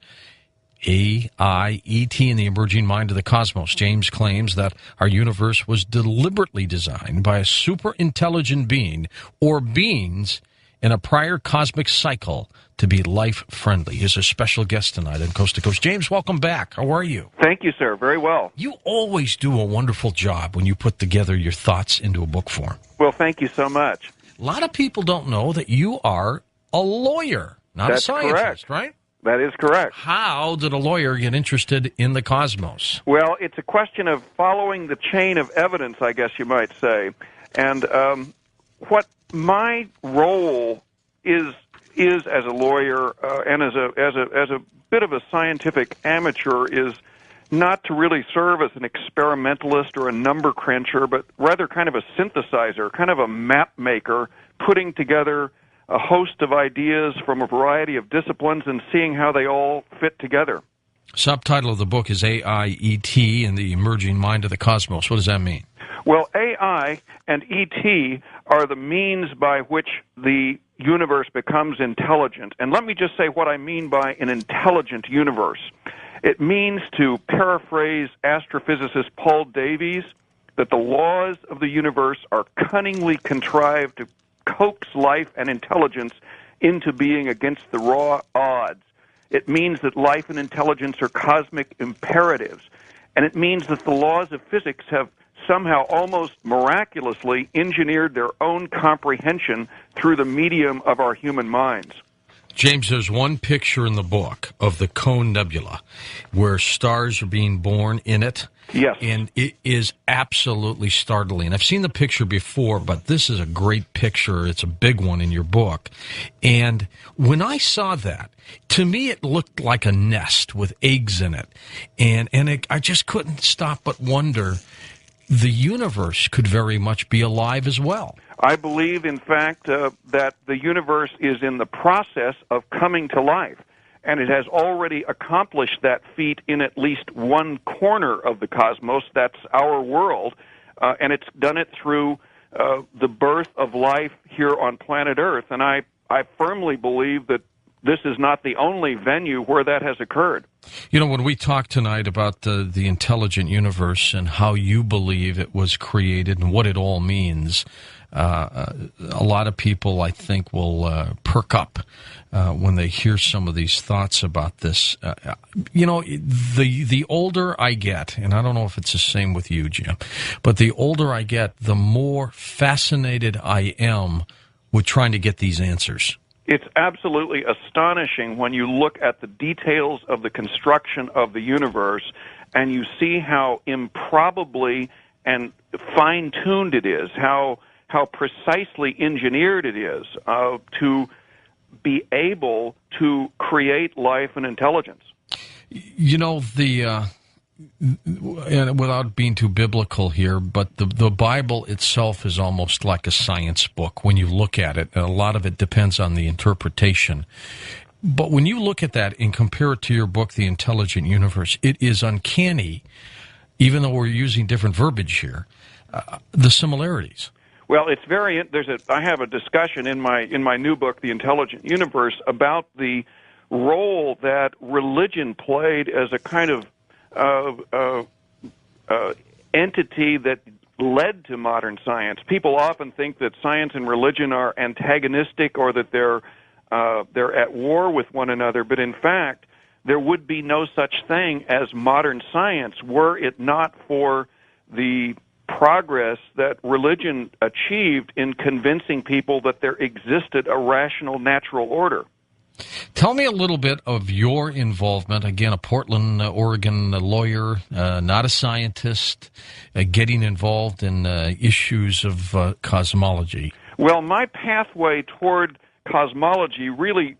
[SPEAKER 1] AIET and the Emerging Mind of the Cosmos. James claims that our universe was deliberately designed by a super intelligent being or beings in a prior cosmic cycle to be life-friendly. He's a special guest tonight on Coast to Coast. James, welcome back. How are you?
[SPEAKER 15] Thank you, sir. Very well.
[SPEAKER 1] You always do a wonderful job when you put together your thoughts into a book form.
[SPEAKER 15] Well, thank you so much.
[SPEAKER 1] A lot of people don't know that you are a lawyer, not
[SPEAKER 15] That's
[SPEAKER 1] a scientist,
[SPEAKER 15] correct.
[SPEAKER 1] right?
[SPEAKER 15] That is correct.
[SPEAKER 1] How did a lawyer get interested in the cosmos?
[SPEAKER 15] Well, it's a question of following the chain of evidence, I guess you might say. And what my role is as a lawyer and as a bit of a scientific amateur is not to really serve as an experimentalist or a number cruncher, but rather kind of a synthesizer, kind of a map maker, putting together a host of ideas from a variety of disciplines and seeing how they all fit together.
[SPEAKER 1] Subtitle of the book is AIET and the Emerging Mind of the Cosmos. What does that mean?
[SPEAKER 15] Well, AI and ET are the means by which the universe becomes intelligent. And let me just say what I mean by an intelligent universe. It means, to paraphrase astrophysicist Paul Davies, that the laws of the universe are cunningly contrived to coax life and intelligence into being against the raw odds. It means that life and intelligence are cosmic imperatives. And it means that the laws of physics have somehow almost miraculously engineered their own comprehension through the medium of our human minds.
[SPEAKER 1] James, there's one picture in the book of the Cone Nebula where stars are being born in it.
[SPEAKER 15] Yes.
[SPEAKER 1] And it is absolutely startling. I've seen the picture before, but this is a great picture. It's a big one in your book. And when I saw that, to me it looked like a nest with eggs in it. And I just couldn't stop but wonder, the universe could very much be alive as well.
[SPEAKER 15] I believe, in fact, that the universe is in the process of coming to life, and it has already accomplished that feat in at least one corner of the cosmos. That's our world, and it's done it through the birth of life here on planet Earth. And I firmly believe that this is not the only venue where that has occurred.
[SPEAKER 1] You know, when we talk tonight about the intelligent universe and how you believe it was created and what it all means, a lot of people, I think, will perk up when they hear some of these thoughts about this. You know, the older I get, and I don't know if it's the same with you, Jim, but the older I get, the more fascinated I am with trying to get these answers.
[SPEAKER 15] It's absolutely astonishing when you look at the details of the construction of the universe and you see how improbably and fine-tuned it is, how precisely engineered it is to be able to create life and intelligence.
[SPEAKER 1] You know, and without being too biblical here, but the Bible itself is almost like a science book when you look at it, and a lot of it depends on the interpretation. But when you look at that and compare it to your book, The Intelligent Universe, it is uncanny, even though we're using different verbiage here, the similarities.
[SPEAKER 15] Well, it's very. I have a discussion in my new book, The Intelligent Universe, about the role that religion played as a kind of entity that led to modern science. People often think that science and religion are antagonistic or that they're at war with one another, but in fact, there would be no such thing as modern science were it not for the progress that religion achieved in convincing people that there existed a rational natural order.
[SPEAKER 1] Tell me a little bit of your involvement. Again, a Portland, Oregon lawyer, not a scientist, getting involved in issues of cosmology.
[SPEAKER 15] Well, my pathway toward cosmology really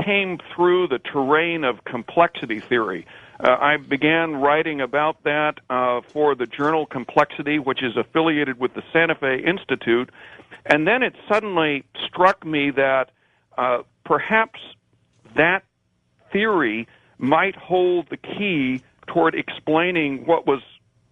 [SPEAKER 15] came through the terrain of complexity theory. I began writing about that for the journal Complexity, which is affiliated with the Santa Fe Institute, and then it suddenly struck me that perhaps that theory might hold the key toward explaining what was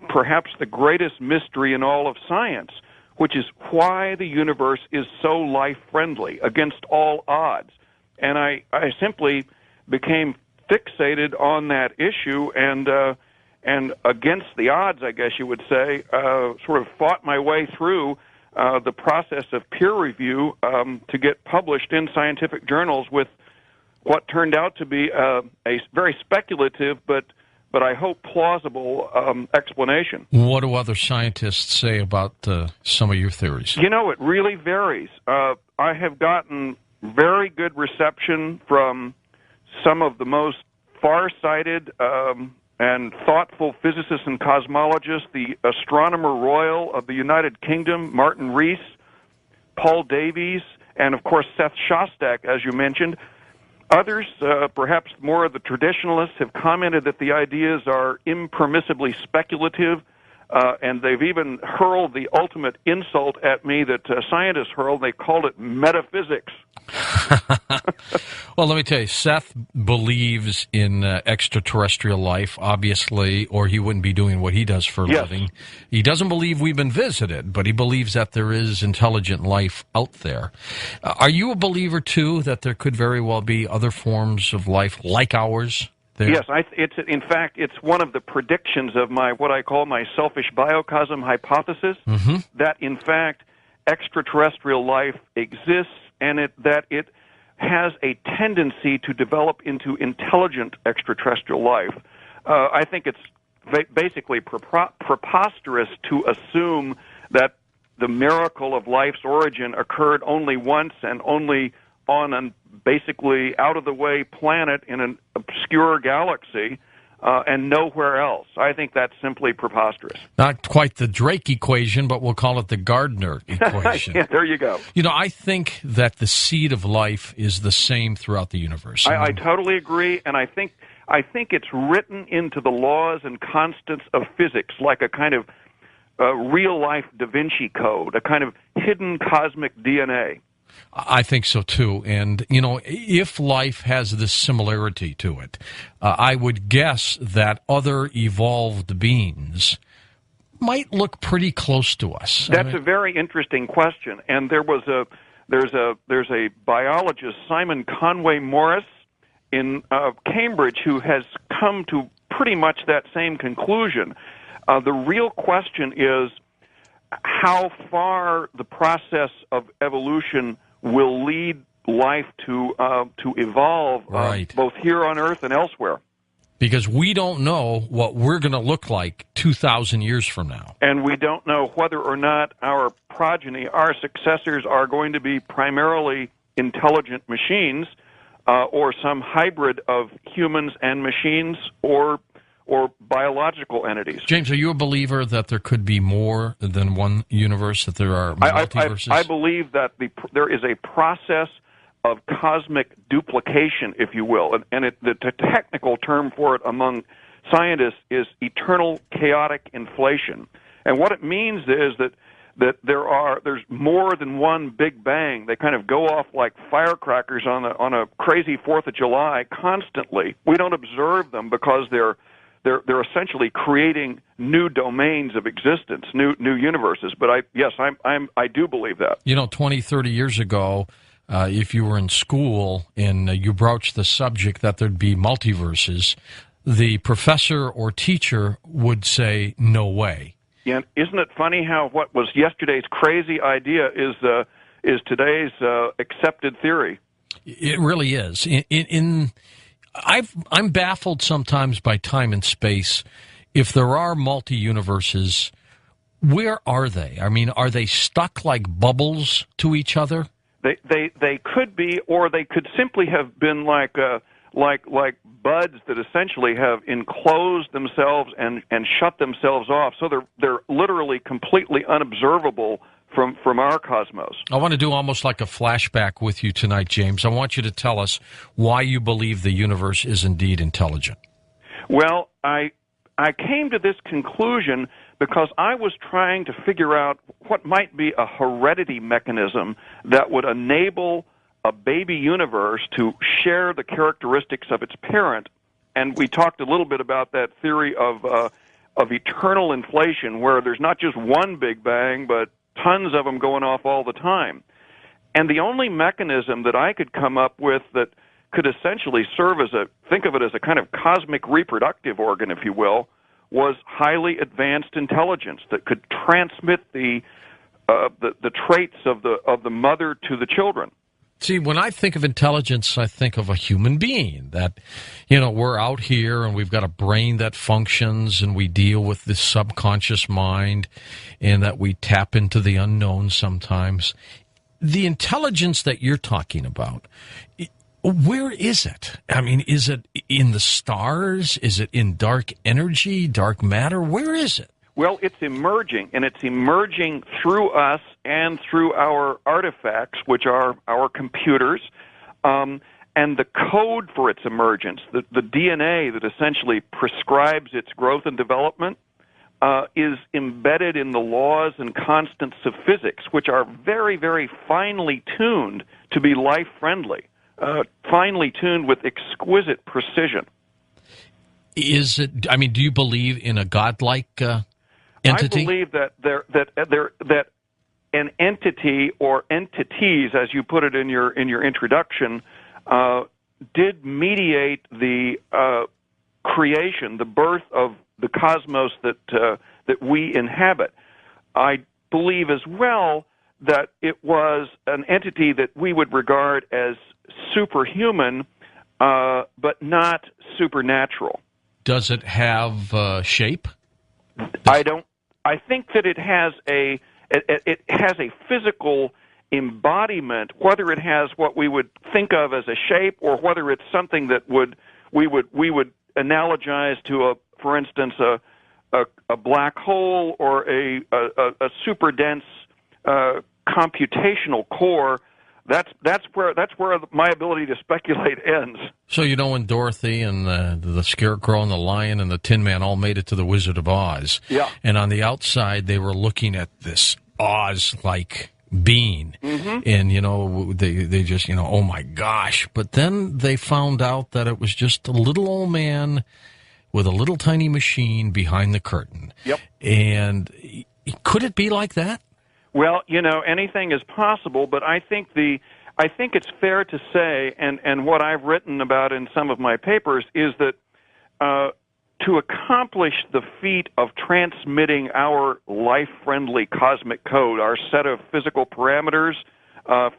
[SPEAKER 15] perhaps the greatest mystery in all of science, which is why the universe is so life-friendly against all odds. And I simply became fixated on that issue and against the odds, I guess you would say, sort of fought my way through the process of peer review to get published in scientific journals with what turned out to be a very speculative but I hope plausible explanation.
[SPEAKER 1] What do other scientists say about some of your theories?
[SPEAKER 15] You know, it really varies. I have gotten very good reception from some of the most far-sighted and thoughtful physicists and cosmologists, the Astronomer Royal of the United Kingdom, Martin Rees, Paul Davies, and of course Seth Shostak, as you mentioned. Others, perhaps more of the traditionalists, have commented that the ideas are impermissibly speculative, and they've even hurled the ultimate insult at me that scientists hurl. They called it metaphysics.
[SPEAKER 1] Well, let me tell you, Seth believes in extraterrestrial life, obviously, or he wouldn't be doing what he does for a living. He doesn't believe we've been visited, but he believes that there is intelligent life out there. Are you a believer, too, that there could very well be other forms of life like ours there?
[SPEAKER 15] Yes, in fact, it's one of the predictions of what I call my selfish biocosm hypothesis, that, in fact, extraterrestrial life exists and that it has a tendency to develop into intelligent extraterrestrial life. I think it's basically preposterous to assume that the miracle of life's origin occurred only once and only on a basically out-of-the-way planet in an obscure galaxy and nowhere else. I think that's simply preposterous.
[SPEAKER 1] Not quite the Drake equation, but we'll call it the Gardner equation.
[SPEAKER 15] Yeah, there you go.
[SPEAKER 1] You know, I think that the seed of life is the same throughout the universe.
[SPEAKER 15] I totally agree, and I think it's written into the laws and constants of physics like a kind of real-life Da Vinci Code, a kind of hidden cosmic DNA.
[SPEAKER 1] I think so, too. And, you know, if life has this similarity to it, I would guess that other evolved beings might look pretty close to us.
[SPEAKER 15] That's a very interesting question. And there's a biologist, Simon Conway Morris, in Cambridge, who has come to pretty much that same conclusion. The real question is how far the process of evolution will lead life to evolve, both here on Earth and elsewhere.
[SPEAKER 1] Because we don't know what we're going to look like 2,000 years from now.
[SPEAKER 15] And we don't know whether or not our progeny, our successors, are going to be primarily intelligent machines or some hybrid of humans and machines or biological entities.
[SPEAKER 1] James, are you a believer that there could be more than one universe, that there are multiverses?
[SPEAKER 15] I believe that there is a process of cosmic duplication, if you will, and the technical term for it among scientists is eternal chaotic inflation. And what it means is that there's more than one Big Bang. They kind of go off like firecrackers on a crazy 4th of July constantly. We don't observe them because they're essentially creating new domains of existence, new universes. But I do believe that.
[SPEAKER 1] You know, 20, 30 years ago, if you were in school and you broached the subject that there'd be multiverses, the professor or teacher would say, "No way."
[SPEAKER 15] Yeah, isn't it funny how what was yesterday's crazy idea is today's accepted theory?
[SPEAKER 1] It really is. I'm baffled sometimes by time and space. If there are multi-universes, where are they? I mean, are they stuck like bubbles to each other?
[SPEAKER 15] They could be, or they could simply have been like buds that essentially have enclosed themselves and shut themselves off. So they're literally completely unobservable from our cosmos.
[SPEAKER 1] I want to do almost like a flashback with you tonight, James. I want you to tell us why you believe the universe is indeed intelligent.
[SPEAKER 15] Well, I came to this conclusion because I was trying to figure out what might be a heredity mechanism that would enable a baby universe to share the characteristics of its parent. And we talked a little bit about that theory of eternal inflation where there's not just one Big Bang, but tons of them going off all the time. And the only mechanism that I could come up with that could essentially serve as think of it as a kind of cosmic reproductive organ, if you will, was highly advanced intelligence that could transmit the traits of the mother to the children.
[SPEAKER 1] See, when I think of intelligence, I think of a human being that, we're out here and we've got a brain that functions and we deal with this subconscious mind and that we tap into the unknown sometimes. The intelligence that you're talking about, where is it? I mean, is it in the stars? Is it in dark energy, dark matter? Where is it?
[SPEAKER 15] Well, it's emerging, and it's emerging through us and through our artifacts, which are our computers, and the code for its emergence, the DNA that essentially prescribes its growth and development, is embedded in the laws and constants of physics, which are very, very finely tuned to be life-friendly, finely tuned with exquisite precision.
[SPEAKER 1] Is it? I mean, do you believe in a godlike entity?
[SPEAKER 15] I believe that an entity or entities, as you put it in your introduction, did mediate the creation, the birth of the cosmos that we inhabit. I believe as well that it was an entity that we would regard as superhuman, but not supernatural.
[SPEAKER 1] Does it have shape?
[SPEAKER 15] I think that it has a physical embodiment, whether it has what we would think of as a shape or whether it's something that we would analogize to for instance, a black hole or a super dense computational core. That's where my ability to speculate ends.
[SPEAKER 1] So when Dorothy and the Scarecrow and the Lion and the Tin Man all made it to the Wizard of Oz,
[SPEAKER 15] yeah,
[SPEAKER 1] and on the outside they were looking at this Oz-like being,
[SPEAKER 15] mm-hmm.
[SPEAKER 1] and they just oh my gosh! But then they found out that it was just a little old man with a little tiny machine behind the curtain.
[SPEAKER 15] Yep.
[SPEAKER 1] And could it be like that?
[SPEAKER 15] Well, anything is possible, but I think it's fair to say, and what I've written about in some of my papers is that to accomplish the feat of transmitting our life-friendly cosmic code, our set of physical parameters,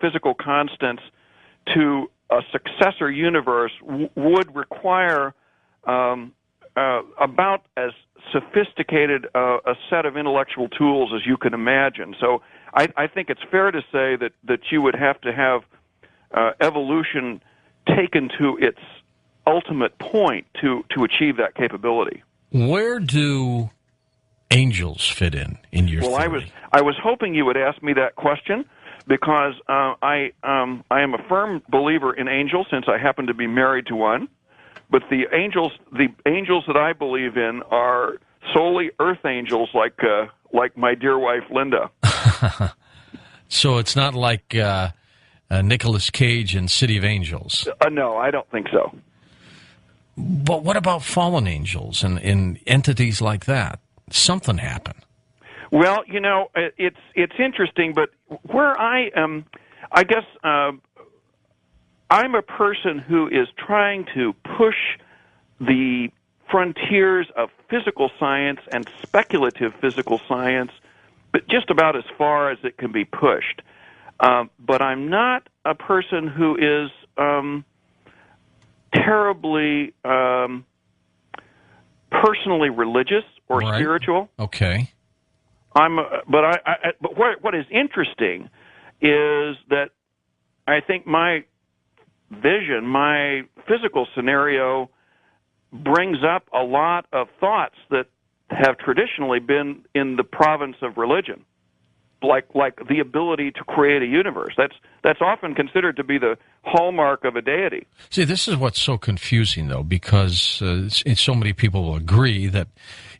[SPEAKER 15] physical constants, to a successor universe would require about as sophisticated a set of intellectual tools as you can imagine. So I think it's fair to say that you would have to have evolution taken to its ultimate point to achieve that capability.
[SPEAKER 1] Where do angels fit in your theory?
[SPEAKER 15] I was hoping you would ask me that question because I am a firm believer in angels since I happen to be married to one. But the angels that I believe in are solely earth angels, like my dear wife Linda.
[SPEAKER 1] So it's not like Nicolas Cage in City of Angels.
[SPEAKER 15] No, I don't think so.
[SPEAKER 1] But what about fallen angels and entities like that? Something happened.
[SPEAKER 15] Well, it's interesting, but where I am, I guess. I'm a person who is trying to push the frontiers of physical science and speculative physical science, but just about as far as it can be pushed. But I'm not a person who is terribly personally religious or spiritual.
[SPEAKER 1] Okay.
[SPEAKER 15] But what is interesting is that I think my vision, my physical scenario, brings up a lot of thoughts that have traditionally been in the province of religion, like the ability to create a universe. That's often considered to be the hallmark of a deity.
[SPEAKER 1] See, this is what's so confusing, though, because so many people will agree that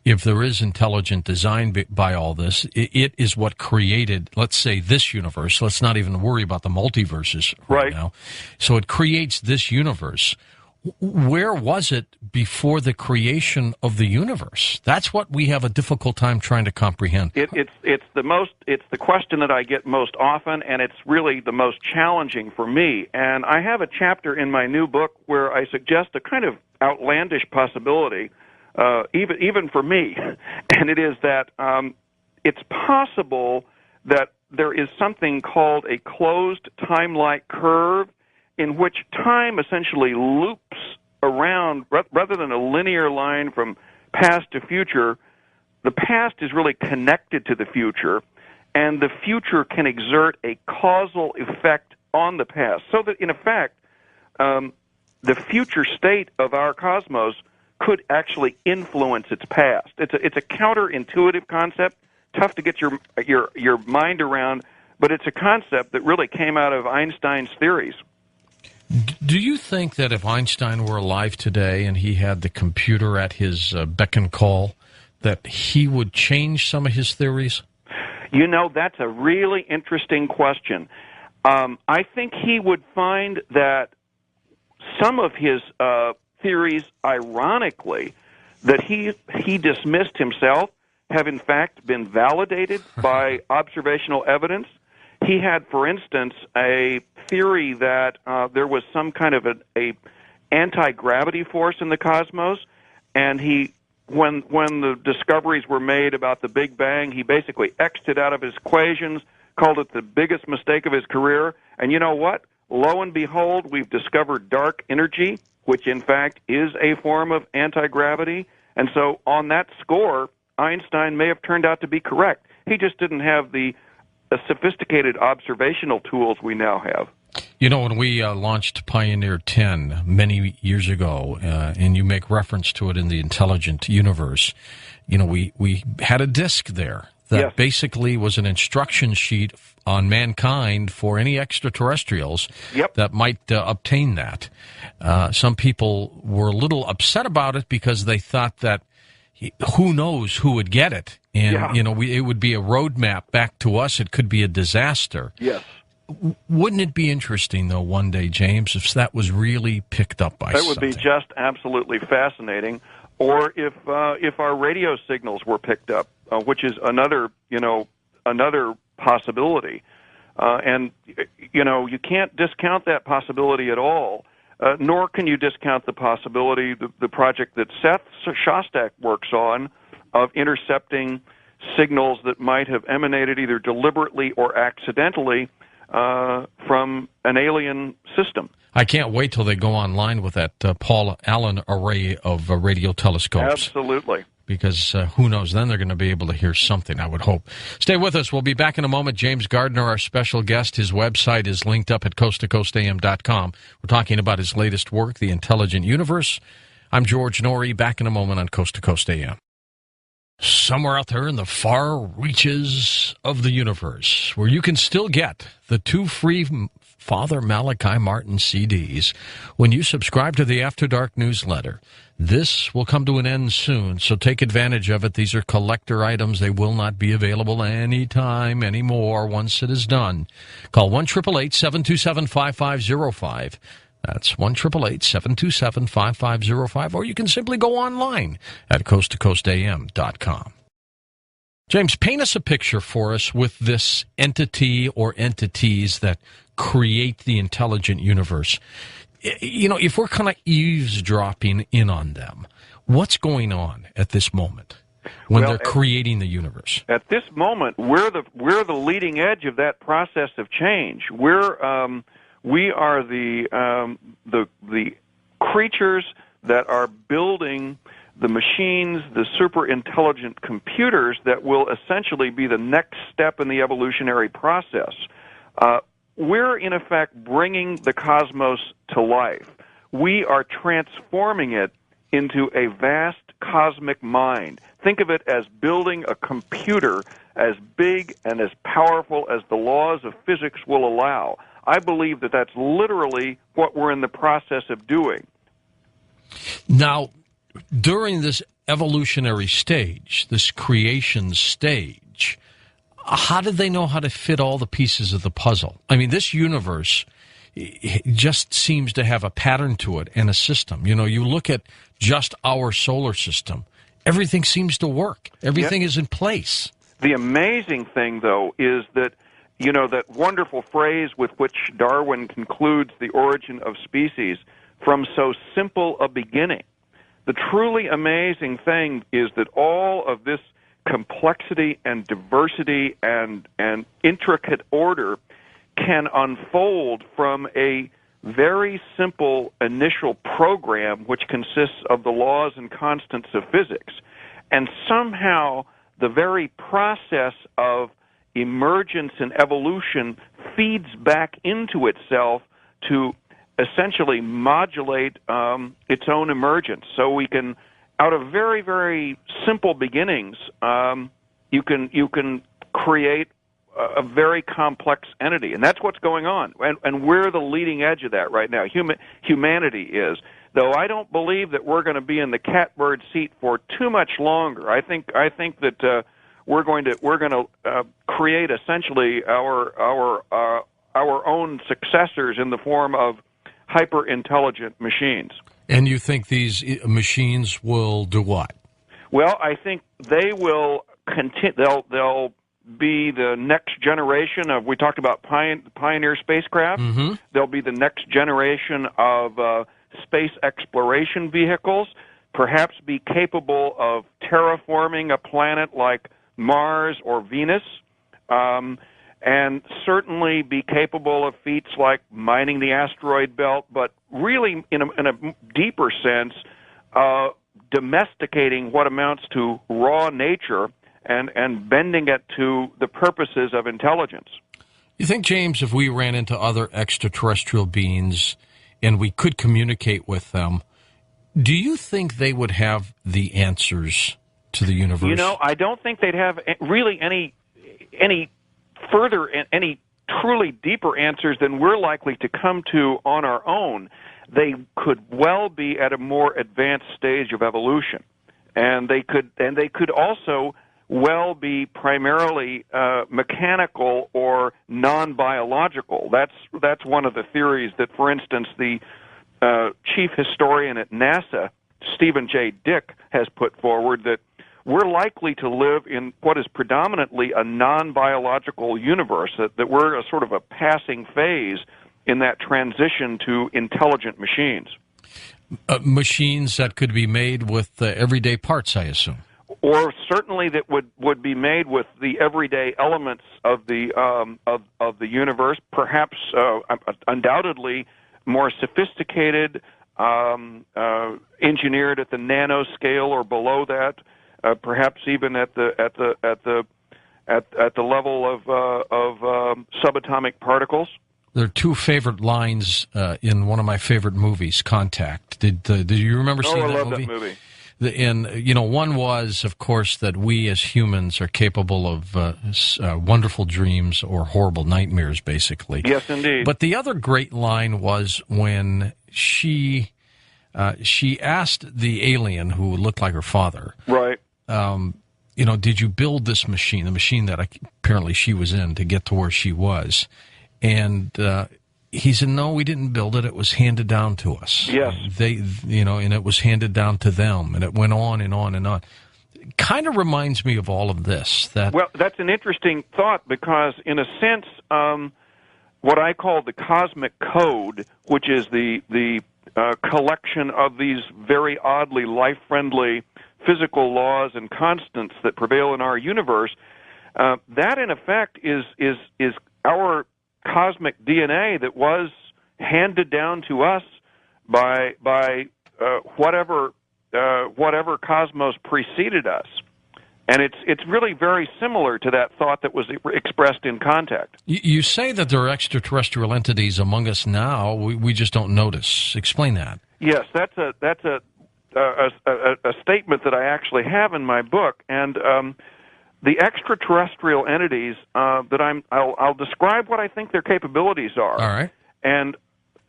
[SPEAKER 1] if there is intelligent design by all this, it is what created, let's say, this universe. Let's not even worry about the multiverses right now. So it creates this universe. Where was it before the creation of the universe? That's what we have a difficult time trying to comprehend.
[SPEAKER 15] It's the question that I get most often, and it's really the most challenging for me. And I have a chapter in my new book where I suggest a kind of outlandish possibility, even for me, and it is that it's possible that there is something called a closed time-like curve, in which time essentially loops around, rather than a linear line from past to future. The past is really connected to the future, and the future can exert a causal effect on the past, so that, in effect, the future state of our cosmos could actually influence its past. It's a counterintuitive concept, tough to get your mind around, but it's a concept that really came out of Einstein's theories.
[SPEAKER 1] Do you think that if Einstein were alive today and he had the computer at his beck and call, that he would change some of his theories?
[SPEAKER 15] You know, that's a really interesting question. I think he would find that some of his theories, ironically, that he dismissed himself, have in fact been validated by observational evidence. He had, for instance, a theory that there was some kind of a anti-gravity force in the cosmos, and when the discoveries were made about the Big Bang, he basically X'd it out of his equations, called it the biggest mistake of his career. And you know what? Lo and behold, we've discovered dark energy, which in fact is a form of anti-gravity. And so on that score, Einstein may have turned out to be correct. He just didn't have the sophisticated observational tools we now have.
[SPEAKER 1] You know, when we launched Pioneer 10 many years ago, and you make reference to it in the Intelligent Universe, you know, we had a disk there that basically was an instruction sheet on mankind for any extraterrestrials that might obtain that. Some people were a little upset about it because they thought that who knows who would get it. And, you know, it would be a roadmap back to us. It could be a disaster.
[SPEAKER 15] Yes.
[SPEAKER 1] Wouldn't it be interesting, though, one day, James, if that was really picked up by something?
[SPEAKER 15] That would be just absolutely fascinating. Or if our radio signals were picked up, which is another possibility. And, you know, you can't discount that possibility at all. Nor can you discount the possibility, the project that Seth Shostak works on, of intercepting signals that might have emanated either deliberately or accidentally from an alien system.
[SPEAKER 1] I can't wait till they go online with that Paul Allen array of radio telescopes.
[SPEAKER 15] Absolutely.
[SPEAKER 1] Because who knows, then they're going to be able to hear something, I would hope. Stay with us. We'll be back in a moment. James Gardner, our special guest. His website is linked up at coasttocoastam.com. We're talking about his latest work, The Intelligent Universe. I'm George Norrie, back in a moment on Coast to Coast AM. Somewhere out there in the far reaches of the universe, where you can still get the 2 free Father Malachi Martin CDs when you subscribe to the After Dark newsletter. This will come to an end soon, so take advantage of it. These are collector items. They will not be available anytime anymore once it is done. Call 1-888-727-5505. That's 1-888-727-5505, or you can simply go online at coasttocoastam.com. James, paint us a picture for us with this entity or entities that create the intelligent universe. You know, if we're kind of eavesdropping in on them, what's going on at this moment when they're creating the universe?
[SPEAKER 15] At this moment, we're the leading edge of that process of change. We are the creatures that are building the machines, the super intelligent computers that will essentially be the next step in the evolutionary process. We're, in effect, bringing the cosmos to life. We are transforming it into a vast cosmic mind. Think of it as building a computer as big and as powerful as the laws of physics will allow. I believe that that's literally what we're in the process of doing.
[SPEAKER 1] Now, during this evolutionary stage, this creation stage, how did they know how to fit all the pieces of the puzzle? I mean, this universe it just seems to have a pattern to it and a system. You know, you look at just our solar system, everything seems to work. Everything is in place.
[SPEAKER 15] The amazing thing, though, is that, you know, that wonderful phrase with which Darwin concludes the origin of species, from so simple a beginning. The truly amazing thing is that all of this complexity and diversity and intricate order can unfold from a very simple initial program which consists of the laws and constants of physics. And somehow the very process of emergence and evolution feeds back into itself to essentially modulate its own emergence. So we can, out of very, very simple beginnings, you can create a very complex entity, and that's what's going on. And we're the leading edge of that right now. Humanity is. Though I don't believe that we're going to be in the catbird seat for too much longer. I think that we're going to create essentially our own successors in the form of hyper intelligent machines.
[SPEAKER 1] And you think these machines will do what?
[SPEAKER 15] Well, I think they will continue. They'll be the next generation of. We talked about Pioneer spacecraft.
[SPEAKER 1] Mm-hmm.
[SPEAKER 15] They'll be the next generation of space exploration vehicles. Perhaps be capable of terraforming a planet like Mars or Venus. And certainly be capable of feats like mining the asteroid belt, but really, in a deeper sense, domesticating what amounts to raw nature and bending it to the purposes of intelligence.
[SPEAKER 1] You think, James, if we ran into other extraterrestrial beings and we could communicate with them, do you think they would have the answers to the universe?
[SPEAKER 15] You know, I don't think they'd have really any further, any truly deeper answers than we're likely to come to on our own. They could well be at a more advanced stage of evolution, and they could also well be primarily mechanical or non-biological. That's one of the theories that, for instance, the chief historian at NASA, Stephen J. Dick, has put forward, that we're likely to live in what is predominantly a non-biological universe, that we're a sort of a passing phase in that transition to intelligent machines.
[SPEAKER 1] Machines that could be made with everyday parts, I assume.
[SPEAKER 15] Or certainly that would be made with the everyday elements of the universe, perhaps undoubtedly more sophisticated, engineered at the nanoscale or below that. Perhaps even at the level of subatomic particles.
[SPEAKER 1] There are two favorite lines in one of my favorite movies, Contact. Did you remember seeing that movie?
[SPEAKER 15] I love that movie.
[SPEAKER 1] And one was, of course, that we as humans are capable of wonderful dreams or horrible nightmares, basically.
[SPEAKER 15] Yes, indeed.
[SPEAKER 1] But the other great line was when she asked the alien who looked like her father,
[SPEAKER 15] right?
[SPEAKER 1] Did you build this machine, the machine that apparently she was in, to get to where she was? And he said, no, we didn't build it. It was handed down to us.
[SPEAKER 15] Yes.
[SPEAKER 1] And it was handed down to them, and it went on and on and on. It kind of reminds me of all of this.
[SPEAKER 15] Well, that's an interesting thought because, in a sense, what I call the cosmic code, which is the collection of these very oddly life-friendly physical laws and constants that prevail in our universe, that in effect is our cosmic DNA that was handed down to us by whatever cosmos preceded us, and it's really very similar to that thought that was expressed in Contact.
[SPEAKER 1] You say that there are extraterrestrial entities among us now. We just don't notice. Explain that.
[SPEAKER 15] Yes, that's a statement that I actually have in my book, and the extraterrestrial entities I'll describe what I think their capabilities are.
[SPEAKER 1] All right.
[SPEAKER 15] And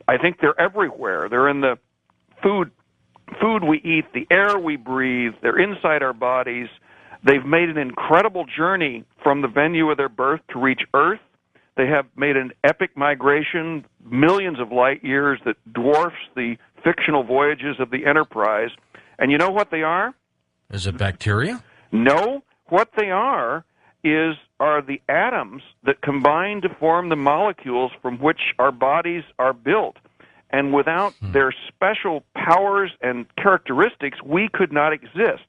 [SPEAKER 15] I think they're everywhere. They're in the food we eat, the air we breathe. They're inside our bodies. They've made an incredible journey from the venue of their birth to reach Earth. They have made an epic migration, millions of light years, that dwarfs the fictional voyages of the Enterprise. And you know what they are?
[SPEAKER 1] Is it bacteria?
[SPEAKER 15] No. What they are the atoms that combine to form the molecules from which our bodies are built. And without their special powers and characteristics, we could not exist.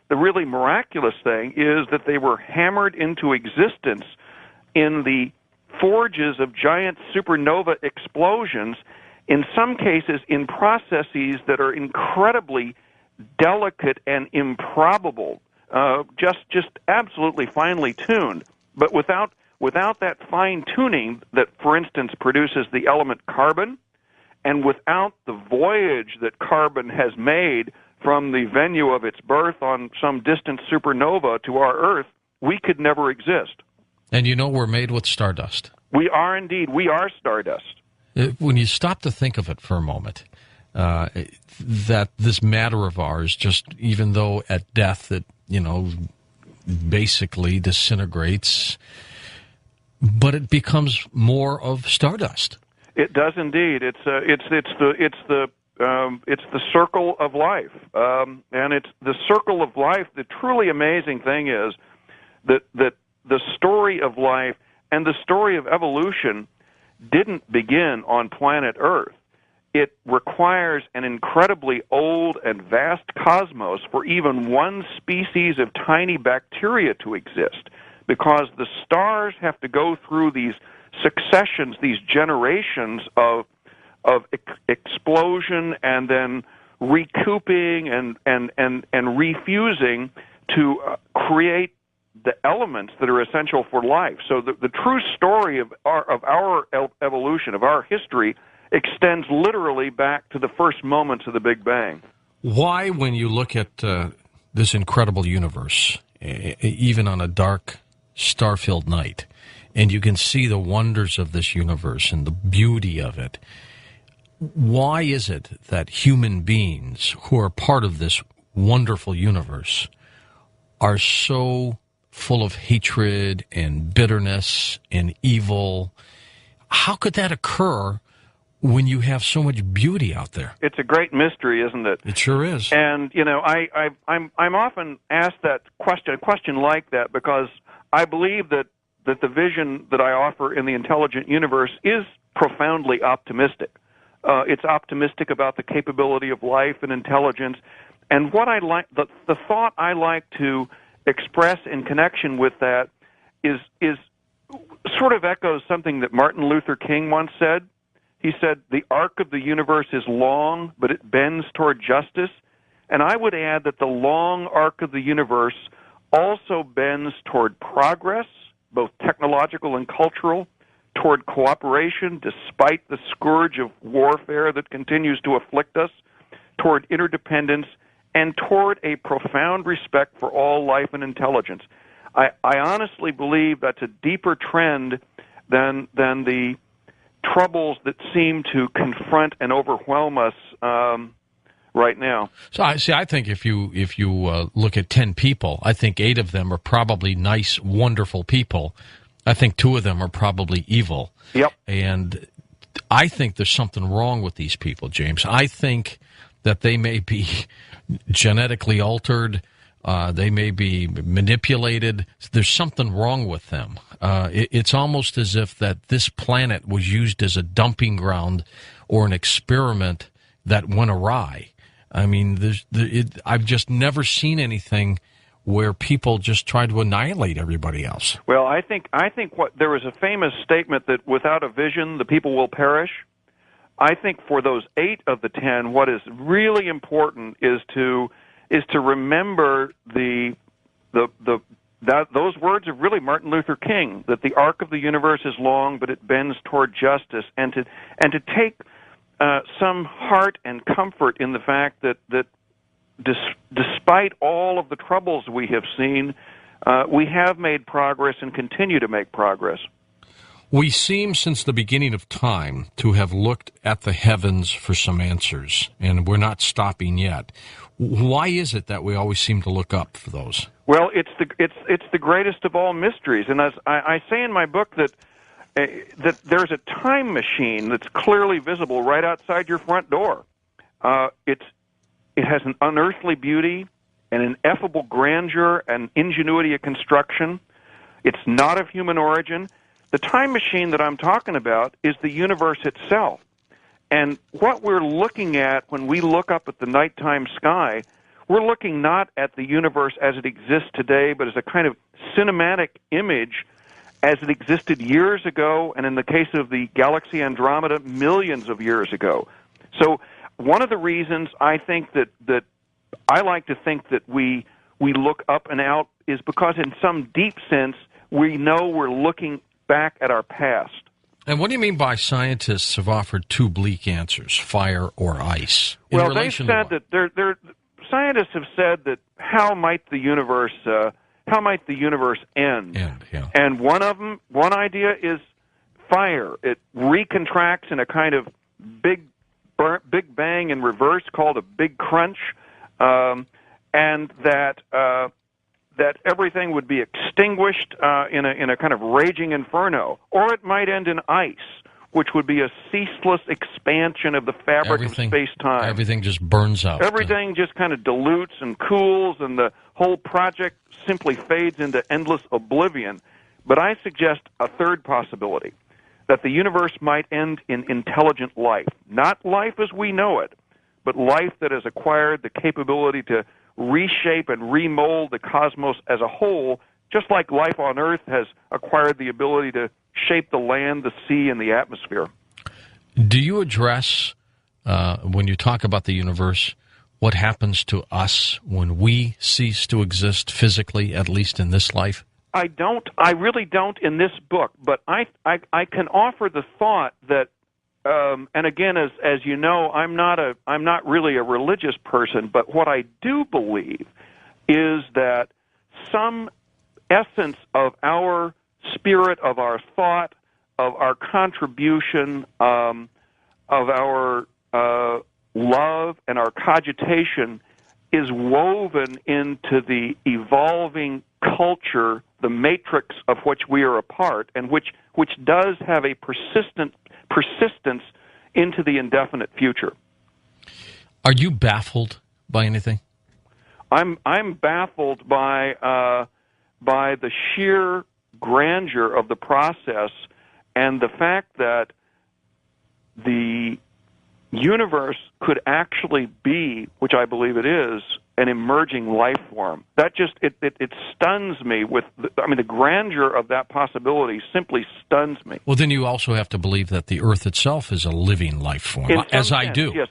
[SPEAKER 15] The really miraculous thing is that they were hammered into existence in the forges of giant supernova explosions, in some cases in processes that are incredibly delicate and improbable, just absolutely finely tuned. But without that fine tuning that, for instance, produces the element carbon, and without the voyage that carbon has made from the venue of its birth on some distant supernova to our Earth, we could never exist.
[SPEAKER 1] And you know we're made with stardust.
[SPEAKER 15] We are indeed. We are stardust.
[SPEAKER 1] When you stop to think of it for a moment, that this matter of ours, just even though at death it, basically disintegrates, but it becomes more of stardust.
[SPEAKER 15] It does indeed. It's the circle of life, and it's the circle of life. The truly amazing thing is that the story of life and the story of evolution didn't begin on planet Earth. It requires an incredibly old and vast cosmos for even one species of tiny bacteria to exist, because the stars have to go through these successions, these generations of explosion and then recouping and refusing to create the elements that are essential for life. So the true story of our evolution, of our history, extends literally back to the first moments of the Big Bang.
[SPEAKER 1] Why, when you look at this incredible universe, even on a dark, star-filled night, and you can see the wonders of this universe and the beauty of it, why is it that human beings who are part of this wonderful universe are so full of hatred and bitterness and evil? How could that occur when you have so much beauty out there?
[SPEAKER 15] It's a great mystery, isn't it?
[SPEAKER 1] It sure is.
[SPEAKER 15] And I'm often asked that question, a question like that, because I believe that the vision that I offer in the intelligent universe is profoundly optimistic. It's optimistic about the capability of life and intelligence, and what I like, the thought I like to express in connection with that is sort of echoes something that Martin Luther King once said. He said, "The arc of the universe is long, but it bends toward justice." And I would add that the long arc of the universe also bends toward progress, both technological and cultural, toward cooperation despite the scourge of warfare that continues to afflict us, toward interdependence, and toward a profound respect for all life and intelligence. I honestly believe that's a deeper trend than the troubles that seem to confront and overwhelm us right now.
[SPEAKER 1] So I think if you look at 10 people, I think 8 of them are probably nice, wonderful people. I think 2 of them are probably evil.
[SPEAKER 15] Yep.
[SPEAKER 1] And I think there's something wrong with these people, James. I think that they may be genetically altered. They may be manipulated. There's something wrong with them. It's almost as if that this planet was used as a dumping ground or an experiment that went awry. I mean, I've just never seen anything where people just try to annihilate everybody else.
[SPEAKER 15] Well, I think there was a famous statement that without a vision, the people will perish. I think for those 8 of the 10, what is really important is to remember those words of really Martin Luther King, that the arc of the universe is long, but it bends toward justice, and to take some heart and comfort in the fact that despite all of the troubles we have seen, we have made progress and continue to make progress.
[SPEAKER 1] We seem, since the beginning of time, to have looked at the heavens for some answers, and we're not stopping yet. Why is it that we always seem to look up for those?
[SPEAKER 15] Well, it's the greatest of all mysteries, and as I say in my book that that there's a time machine that's clearly visible right outside your front door. It has an unearthly beauty, an ineffable grandeur and ingenuity of construction. It's not of human origin. The time machine that I'm talking about is the universe itself. And what we're looking at when we look up at the nighttime sky, we're looking not at the universe as it exists today, but as a kind of cinematic image as it existed years ago, and in the case of the galaxy Andromeda, millions of years ago. So one of the reasons I think that I like to think that we look up and out is because in some deep sense we know we're looking back at our past.
[SPEAKER 1] And what do you mean by scientists have offered two bleak answers, fire or ice?
[SPEAKER 15] Well, they said that scientists have said that how might the universe end?
[SPEAKER 1] Yeah.
[SPEAKER 15] And one idea is fire. It recontracts in a kind of big bang in reverse called a big crunch, and that everything would be extinguished in a kind of raging inferno, or it might end in ice, which would be a ceaseless expansion of the fabric of space-time.
[SPEAKER 1] Everything just burns out.
[SPEAKER 15] Everything just kind of dilutes and cools, and the whole project simply fades into endless oblivion. But I suggest a third possibility, that the universe might end in intelligent life. Not life as we know it, but life that has acquired the capability to reshape and remold the cosmos as a whole, just like life on Earth has acquired the ability to shape the land, the sea, and the atmosphere.
[SPEAKER 1] Do you address, when you talk about the universe, what happens to us when we cease to exist physically, at least in this life?
[SPEAKER 15] I don't. I really don't in this book, but I can offer the thought that, and again, as you know, I'm not really a religious person, but what I do believe is that some essence of our spirit, of our thought, of our contribution, of our love and our cogitation is woven into the evolving culture, the matrix of which we are a part, and which does have a persistence into the indefinite future.
[SPEAKER 1] Are you baffled by anything?
[SPEAKER 15] I'm baffled by the sheer grandeur of the process and the fact that the universe could actually be, which I believe it is, an emerging life form. That just it stuns me with the grandeur of that possibility simply stuns me.
[SPEAKER 1] Well, then you also have to believe that the Earth itself is a living life form, as I do.
[SPEAKER 15] Yes,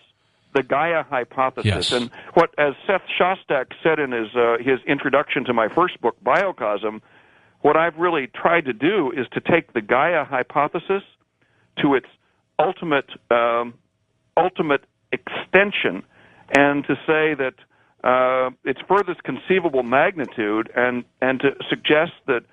[SPEAKER 15] the Gaia hypothesis.
[SPEAKER 1] Yes.
[SPEAKER 15] And what, as Seth Shostak said in his introduction to my first book, Biocosm, what I've really tried to do is to take the Gaia hypothesis to its ultimate extension, and to say that its furthest conceivable magnitude, and to suggest that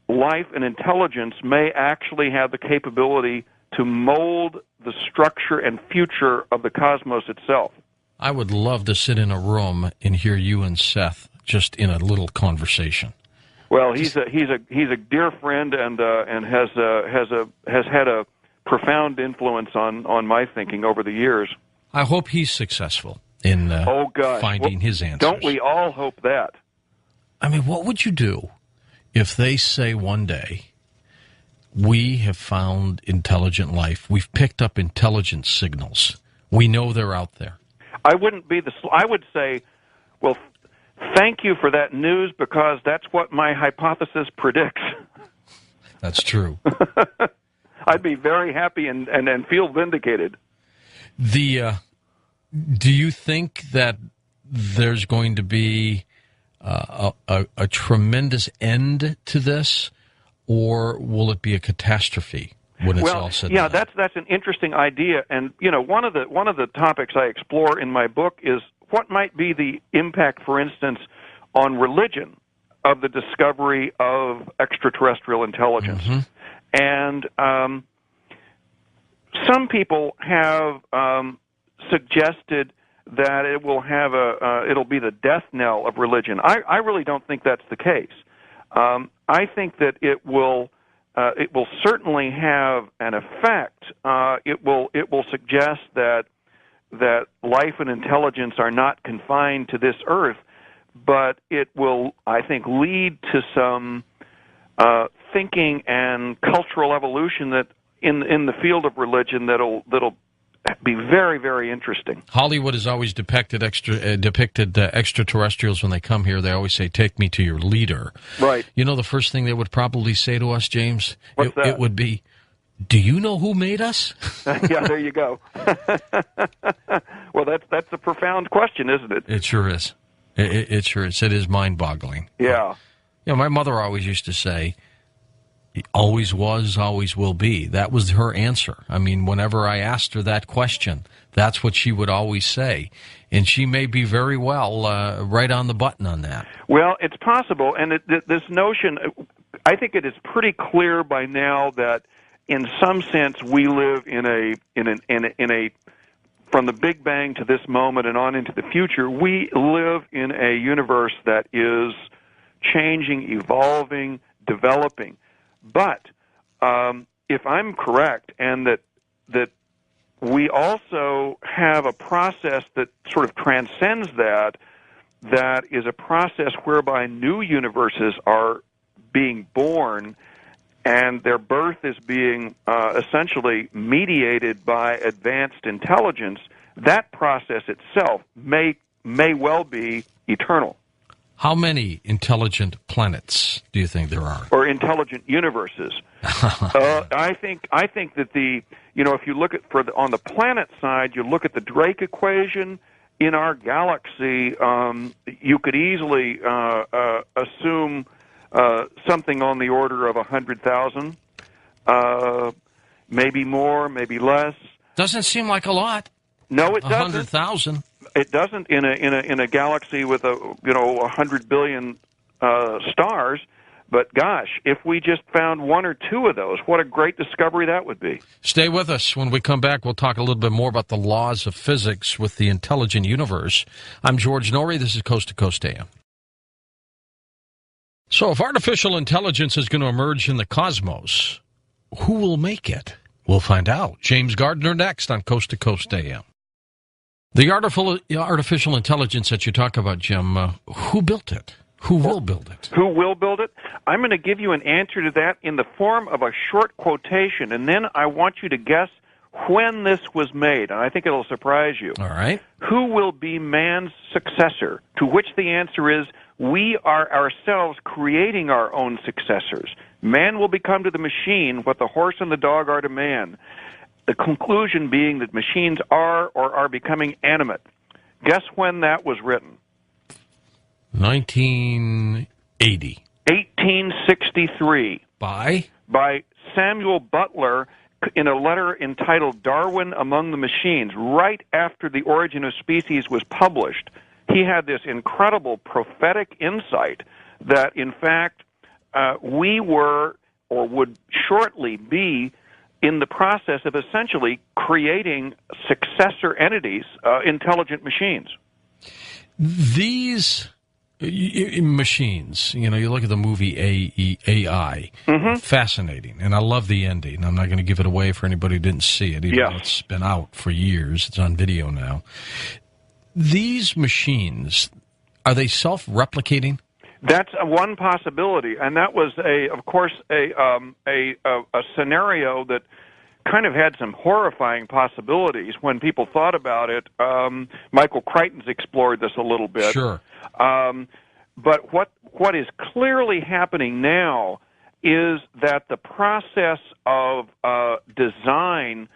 [SPEAKER 15] life and intelligence may actually have the capability to mold the structure and future of the cosmos itself.
[SPEAKER 1] I would love to sit in a room and hear you and Seth just in a little conversation.
[SPEAKER 15] Well, he's a dear friend and has had a profound influence on my thinking over the years.
[SPEAKER 1] I hope he's successful in finding his answers.
[SPEAKER 15] Don't we all hope that?
[SPEAKER 1] I mean, what would you do if they say one day, we have found intelligent life, we've picked up intelligent signals, we know they're out there?
[SPEAKER 15] I would say, well, thank you for that news, because that's what my hypothesis predicts.
[SPEAKER 1] That's true.
[SPEAKER 15] I'd be very happy and feel vindicated.
[SPEAKER 1] Do you think that there's going to be a tremendous end to this, or will it be a catastrophe when it's all said and done?
[SPEAKER 15] That's an interesting idea, and one of the topics I explore in my book is what might be the impact, for instance, on religion of the discovery of extraterrestrial intelligence. Mm-hmm. And some people have suggested that it will have it'll be the death knell of religion. I really don't think that's the case. I think that it will it will certainly have an effect. It will suggest that life and intelligence are not confined to this earth, but it will, I think, lead to some thinking and cultural evolution that in the field of religion that'll be very, very interesting.
[SPEAKER 1] Hollywood has always depicted extraterrestrials when they come here. They always say, "Take me to your leader."
[SPEAKER 15] Right.
[SPEAKER 1] You know, the first thing they would probably say to us, James,
[SPEAKER 15] it
[SPEAKER 1] would be, "Do you know who made us?"
[SPEAKER 15] Yeah, there you go. Well, that's a profound question, isn't it?
[SPEAKER 1] It sure is. It sure is. It is mind-boggling.
[SPEAKER 15] Yeah.
[SPEAKER 1] You know, my mother always used to say, "Always was, always will be." That was her answer. I mean, whenever I asked her that question, that's what she would always say. And she may be very well right on the button on that.
[SPEAKER 15] Well, it's possible. And this notion, I think it is pretty clear by now that in some sense we live in a from the Big Bang to this moment and on into the future, we live in a universe that is changing, evolving, developing. But if I'm correct, and that we also have a process that sort of transcends that is a process whereby new universes are being born, and their birth is being essentially mediated by advanced intelligence, that process itself may well be eternal.
[SPEAKER 1] How many intelligent planets do you think there are?
[SPEAKER 15] Or intelligent universes? I think that if you look at on the planet side, you look at the Drake equation in our galaxy. You could easily assume something on the order of 100,000, maybe more, maybe less.
[SPEAKER 1] Doesn't seem like a lot.
[SPEAKER 15] No, it doesn't.
[SPEAKER 1] 100,000.
[SPEAKER 15] It doesn't in a galaxy with 100 billion stars. But gosh, if we just found one or two of those, what a great discovery that would be.
[SPEAKER 1] Stay with us. When we come back, we'll talk a little bit more about the laws of physics with the intelligent universe. I'm George Norrie. This is Coast to Coast AM. So if artificial intelligence is going to emerge in the cosmos, who will make it? We'll find out. James Gardner next on Coast to Coast AM. The artificial intelligence that you talk about, Jim, who built it? Who will build it?
[SPEAKER 15] Who will build it? I'm going to give you an answer to that in the form of a short quotation, and then I want you to guess when this was made, and I think it'll surprise you.
[SPEAKER 1] All right.
[SPEAKER 15] Who will be man's successor? To which the answer is, we are ourselves creating our own successors. Man will become to the machine what the horse and the dog are to man. The conclusion being that machines are or are becoming animate. Guess when that was written?
[SPEAKER 1] 1980.
[SPEAKER 15] 1863.
[SPEAKER 1] By
[SPEAKER 15] Samuel Butler in a letter entitled Darwin Among the Machines, right after The Origin of Species was published. He had this incredible prophetic insight that, in fact, we were or would shortly be in the process of essentially creating successor entities, intelligent machines.
[SPEAKER 1] These machines, you look at the movie AI, fascinating, and I love the ending. I'm not going to give it away for anybody who didn't see it, even though it's been out for years. It's on video now. These machines, are they self-replicating?
[SPEAKER 15] That's one possibility, and that was of course, a scenario that kind of had some horrifying possibilities when people thought about it. Michael Crichton's explored this a little bit.
[SPEAKER 1] Sure.
[SPEAKER 15] But what is clearly happening now is that the process of design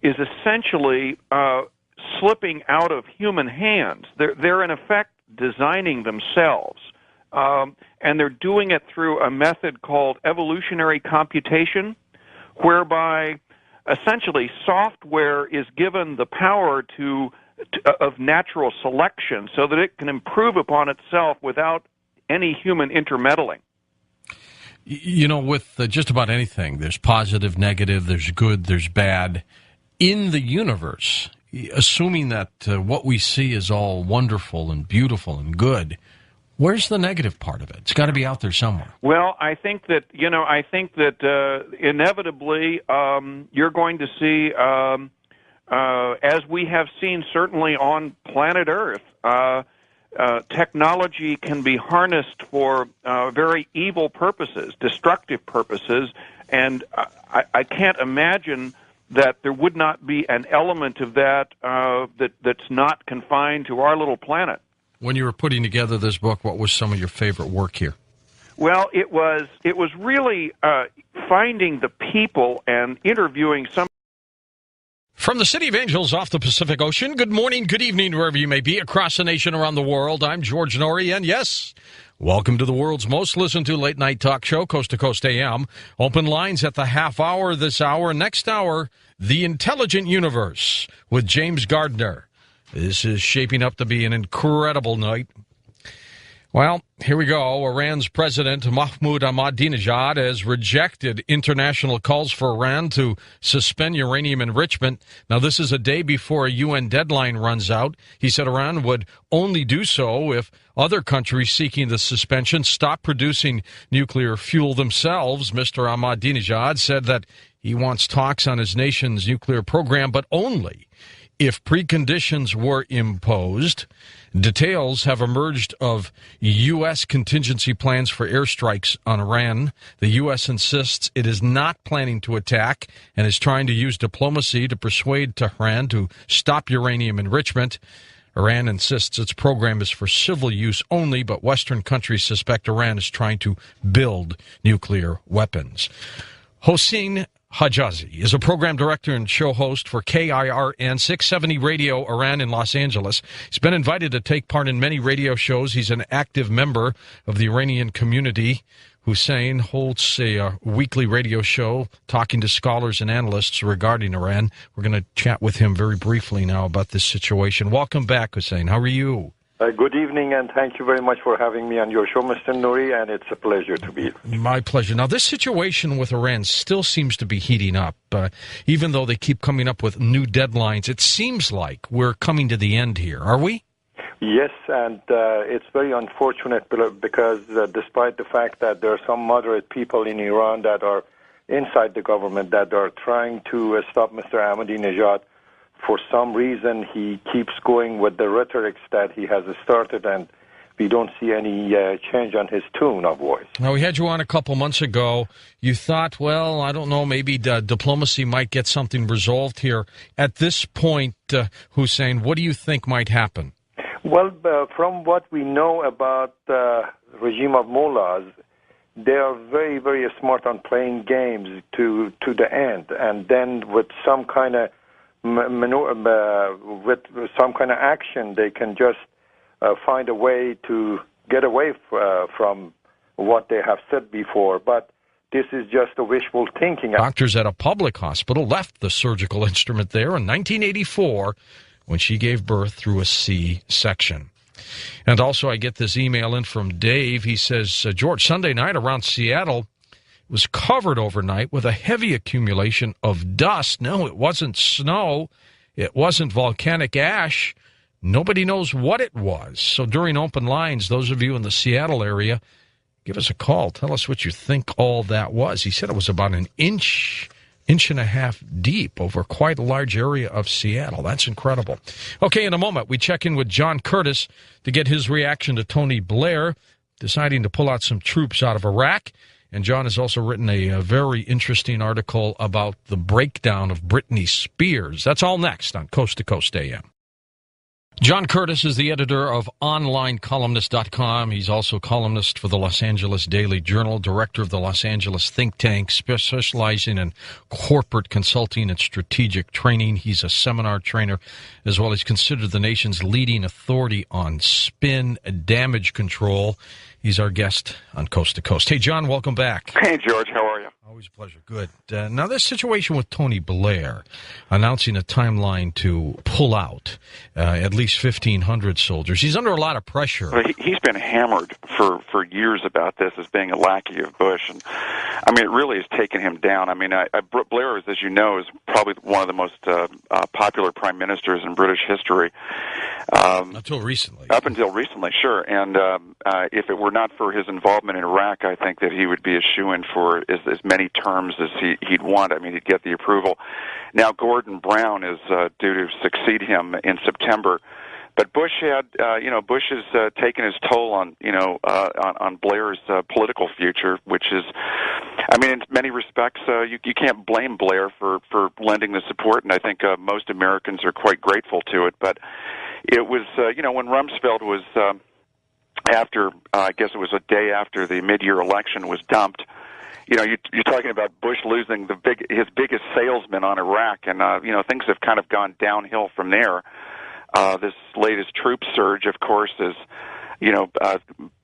[SPEAKER 15] is essentially slipping out of human hands. They're in effect designing themselves. And they're doing it through a method called evolutionary computation, whereby essentially software is given the power of natural selection so that it can improve upon itself without any human intermeddling.
[SPEAKER 1] With just about anything, there's positive, negative, there's good, there's bad. In the universe, assuming that what we see is all wonderful and beautiful and good, Where's the negative part of it? It's got to be out there somewhere.
[SPEAKER 15] Well, I think that inevitably you're going to see, as we have seen certainly on planet Earth, technology can be harnessed for very evil purposes, destructive purposes, and I can't imagine that there would not be an element of that that's not confined to our little planet.
[SPEAKER 1] When you were putting together this book, what was some of your favorite work here?
[SPEAKER 15] Well, it was really finding the people and interviewing some.
[SPEAKER 1] From the City of Angels off the Pacific Ocean, good morning, good evening, wherever you may be, across the nation, around the world. I'm George Norrie, and yes, welcome to the world's most listened to late-night talk show, Coast to Coast AM. Open lines at the half hour this hour. Next hour, The Intelligent Universe with James Gardner. This is shaping up to be an incredible night. Well, here we go. Iran's President Mahmoud Ahmadinejad has rejected international calls for Iran to suspend uranium enrichment. Now, this is a day before a UN deadline runs out. He said Iran would only do so if other countries seeking the suspension stop producing nuclear fuel themselves. Mr. Ahmadinejad said that he wants talks on his nation's nuclear program, but only if preconditions were imposed. Details have emerged of U.S. contingency plans for airstrikes on Iran. The U.S. insists it is not planning to attack and is trying to use diplomacy to persuade Tehran to stop uranium enrichment. Iran insists its program is for civil use only, but Western countries suspect Iran is trying to build nuclear weapons. Hossein Hijazi is a program director and show host for KIRN 670 Radio Iran in Los Angeles. He's been invited to take part in many radio shows. He's an active member of the Iranian community. Hussein holds a weekly radio show talking to scholars and analysts regarding Iran. We're going to chat with him very briefly now about this situation. Welcome back, Hussein. How are you?
[SPEAKER 2] Good evening, and thank you very much for having me on your show, Mr. Nouri, and it's a pleasure to be here.
[SPEAKER 1] My pleasure. Now, this situation with Iran still seems to be heating up. Even though they keep coming up with new deadlines, it seems like we're coming to the end here. Are we?
[SPEAKER 2] Yes, and it's very unfortunate because despite the fact that there are some moderate people in Iran that are inside the government that are trying to stop Mr. Ahmadinejad, for some reason he keeps going with the rhetorics that he has started, and we don't see any change on his tone of voice.
[SPEAKER 1] Now, we had you on a couple months ago. You thought, well, I don't know, maybe diplomacy might get something resolved here. At this point, Hussein, what do you think might happen?
[SPEAKER 2] Well, from what we know about the regime of mullahs, they are very, very smart on playing games to the end, and then with some kind of with some kind of action, they can just find a way to get away from what they have said before. But this is just a wishful thinking.
[SPEAKER 1] Doctors at a public hospital left the surgical instrument there in 1984 when she gave birth through a C-section. And also I get this email in from Dave. He says, George, Sunday night around Seattle was covered overnight with a heavy accumulation of dust. No, it wasn't snow. It wasn't volcanic ash. Nobody knows what it was. So during open lines, those of you in the Seattle area, give us a call. Tell us what you think all that was. He said it was about an inch and a half deep over quite a large area of Seattle. That's incredible. Okay, in a moment, we check in with John Curtis to get his reaction to Tony Blair deciding to pull out some troops out of Iraq. And John has also written a very interesting article about the breakdown of Britney Spears. That's all next on Coast to Coast AM. John Curtis is the editor of OnlineColumnist.com. He's also columnist for the Los Angeles Daily Journal, director of the Los Angeles think tank, specializing in corporate consulting and strategic training. He's a seminar trainer, as well as considered the nation's leading authority on spin damage control. He's our guest on Coast to Coast. Hey, John, welcome back.
[SPEAKER 3] Hey, George, how are you?
[SPEAKER 1] Oh, Always a pleasure. Good. Now, this situation with Tony Blair announcing a timeline to pull out at least 1,500 soldiers. He's under a lot of pressure.
[SPEAKER 3] Well, he's been hammered for years about this as being a lackey of Bush. And, I mean, it really has taken him down. I mean, Blair, as you know, is probably one of the most popular prime ministers in British history.
[SPEAKER 1] Until recently.
[SPEAKER 3] Up until recently, sure. And if it were not for his involvement in Iraq, I think that he would be a shoo-in for as many terms as he'd want. I mean, he'd get the approval. Now Gordon Brown is due to succeed him in September. But Bush had, Bush has taken his toll on Blair's political future, which is, I mean, in many respects, you can't blame Blair for lending the support, and I think most Americans are quite grateful to it. But it was, when Rumsfeld was after, I guess it was a day after the mid-year election was dumped. You're talking about Bush losing his biggest salesman on Iraq, and things have kind of gone downhill from there. This latest troop surge, of course, is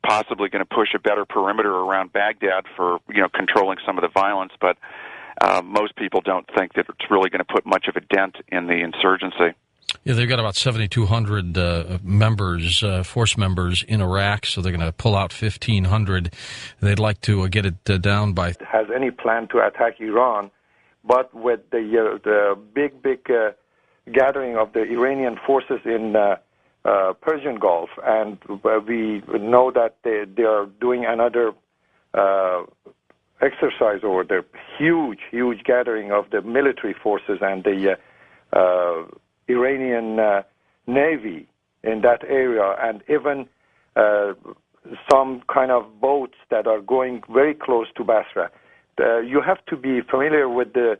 [SPEAKER 3] possibly going to push a better perimeter around Baghdad for controlling some of the violence, but most people don't think that it's really going to put much of a dent in the insurgency.
[SPEAKER 1] Yeah, they've got about 7,200 members, force members in Iraq, so they're going to pull out 1,500. They'd like to get it down by...
[SPEAKER 2] Has any plan to attack Iran, but with the big gathering of the Iranian forces in Persian Gulf, and we know that they are doing another exercise over there, huge gathering of the military forces and the Iranian Navy in that area, and even some kind of boats that are going very close to Basra. You have to be familiar with the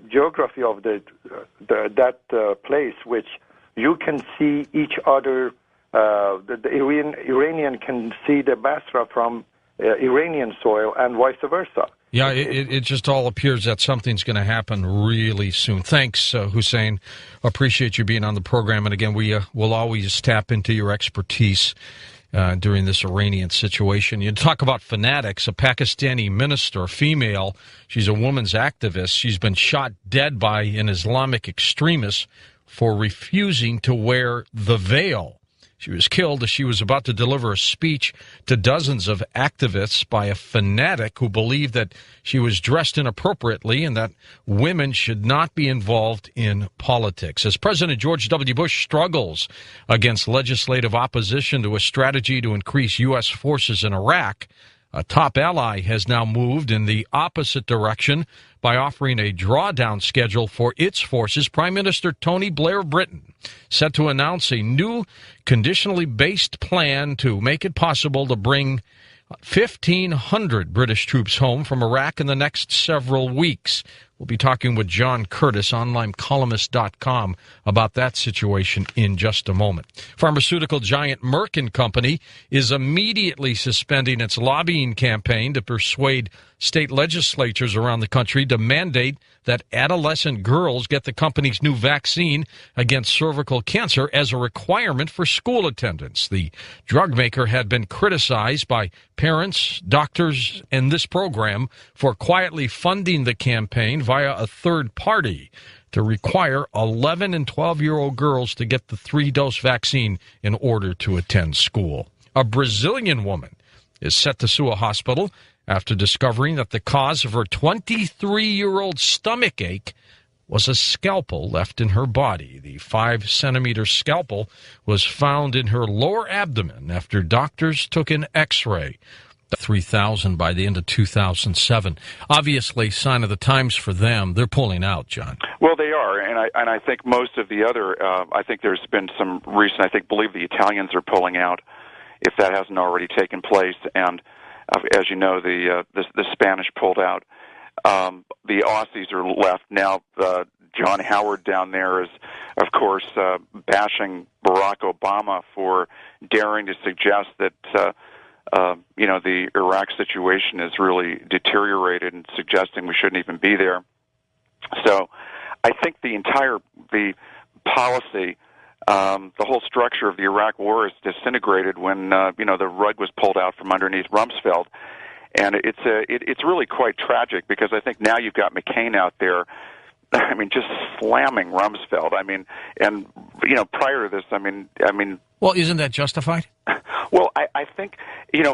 [SPEAKER 2] geography of that place, which you can see each other. The Iranian can see the Basra from Iranian soil and vice versa.
[SPEAKER 1] Yeah, it just all appears that something's going to happen really soon. Thanks, Hussein. Appreciate you being on the program. And again, we'll always tap into your expertise during this Iranian situation. You talk about fanatics. A Pakistani minister, female, she's a woman's activist. She's been shot dead by an Islamic extremist for refusing to wear the veil. She was killed as she was about to deliver a speech to dozens of activists by a fanatic who believed that she was dressed inappropriately and that women should not be involved in politics. As President George W. Bush struggles against legislative opposition to a strategy to increase U.S. forces in Iraq, a top ally has now moved in the opposite direction by offering a drawdown schedule for its forces. Prime Minister Tony Blair of Britain set to announce a new conditionally based plan to make it possible to bring 1,500 British troops home from Iraq in the next several weeks. We'll be talking with John Curtis, onlinecolumnist.com, about that situation in just a moment. Pharmaceutical giant Merck & Company is immediately suspending its lobbying campaign to persuade state legislatures around the country to mandate that adolescent girls get the company's new vaccine against cervical cancer as a requirement for school attendance. The drug maker had been criticized by parents, doctors, and this program for quietly funding the campaign via a third party to require 11 and 12-year-old girls to get the 3-dose vaccine in order to attend school. A Brazilian woman is set to sue a hospital after discovering that the cause of her 23-year-old stomach ache was a scalpel left in her body. The 5-centimeter scalpel was found in her lower abdomen after doctors took an X-ray. 3,000 by the end of 2007. Obviously, sign of the times for them. They're pulling out, John.
[SPEAKER 3] Well, they are, and I think most of the other. I think there's been some recent. Believe the Italians are pulling out, if that hasn't already taken place. And as you know, the Spanish pulled out. The Aussies are left now. John Howard down there is, of course, bashing Barack Obama for daring to suggest that. The Iraq situation is really deteriorated and suggesting we shouldn't even be there. So I think the policy, the whole structure of the Iraq war is disintegrated when, the rug was pulled out from underneath Rumsfeld. And it's really quite tragic because I think now you've got McCain out there. I mean, just slamming Rumsfeld. I mean, and prior to this, I mean.
[SPEAKER 1] Well, isn't that justified?
[SPEAKER 3] Well, I think, is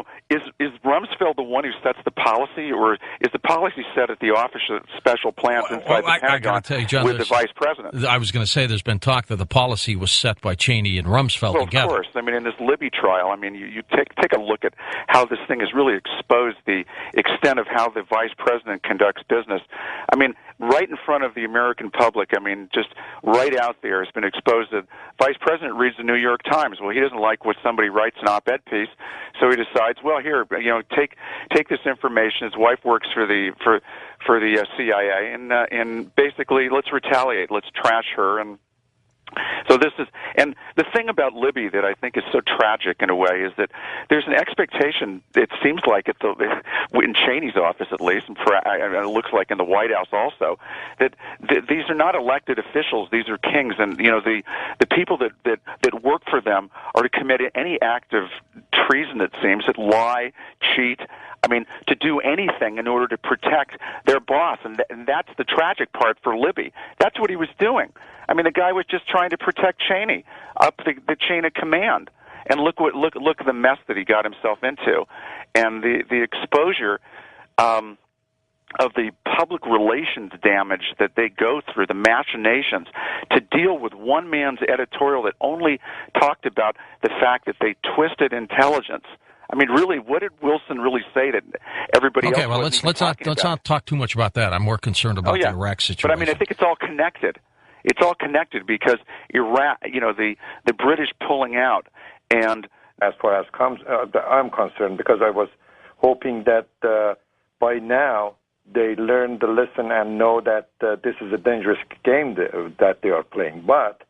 [SPEAKER 3] Rumsfeld the one who sets the policy, or is the policy set at the Office of Special Plans inside the Pentagon
[SPEAKER 1] I gotta tell you, John,
[SPEAKER 3] with the Vice President?
[SPEAKER 1] I was going to say there's been talk that the policy was set by Cheney and Rumsfeld together.
[SPEAKER 3] Of course. I mean, in this Libby trial, I mean, you take a look at how this thing has really exposed the extent of how the Vice President conducts business. I mean, right in front of the American public, I mean, just right out there has been exposed that Vice President reads the New York Times. Well, he doesn't like what somebody writes an op-ed piece, so he decides, well, here, take this information. His wife works for the CIA, and basically, let's retaliate. Let's trash her. And so this is, and the thing about Libby that I think is so tragic in a way is that there's an expectation. It seems like in Cheney's office at least, and it looks like in the White House also, that these are not elected officials. These are kings, and the people that work for them are to commit any act of treason. It seems that lie, cheat. I mean, to do anything in order to protect their boss, and that's the tragic part for Libby. That's what he was doing. I mean, the guy was just trying to protect Cheney up the chain of command, and look at the mess that he got himself into, and the exposure of the public relations damage that they go through, the machinations to deal with one man's editorial that only talked about the fact that they twisted intelligence. I mean, really, what did Wilson really say that everybody else?
[SPEAKER 1] Okay, well, let's not talk too much about that. I'm more concerned about the Iraq situation.
[SPEAKER 3] But I mean, I think it's all connected. It's all connected because Iraq, the British pulling out, and
[SPEAKER 2] as far as I'm concerned, because I was hoping that by now they learn the lesson and know that this is a dangerous game that they are playing. But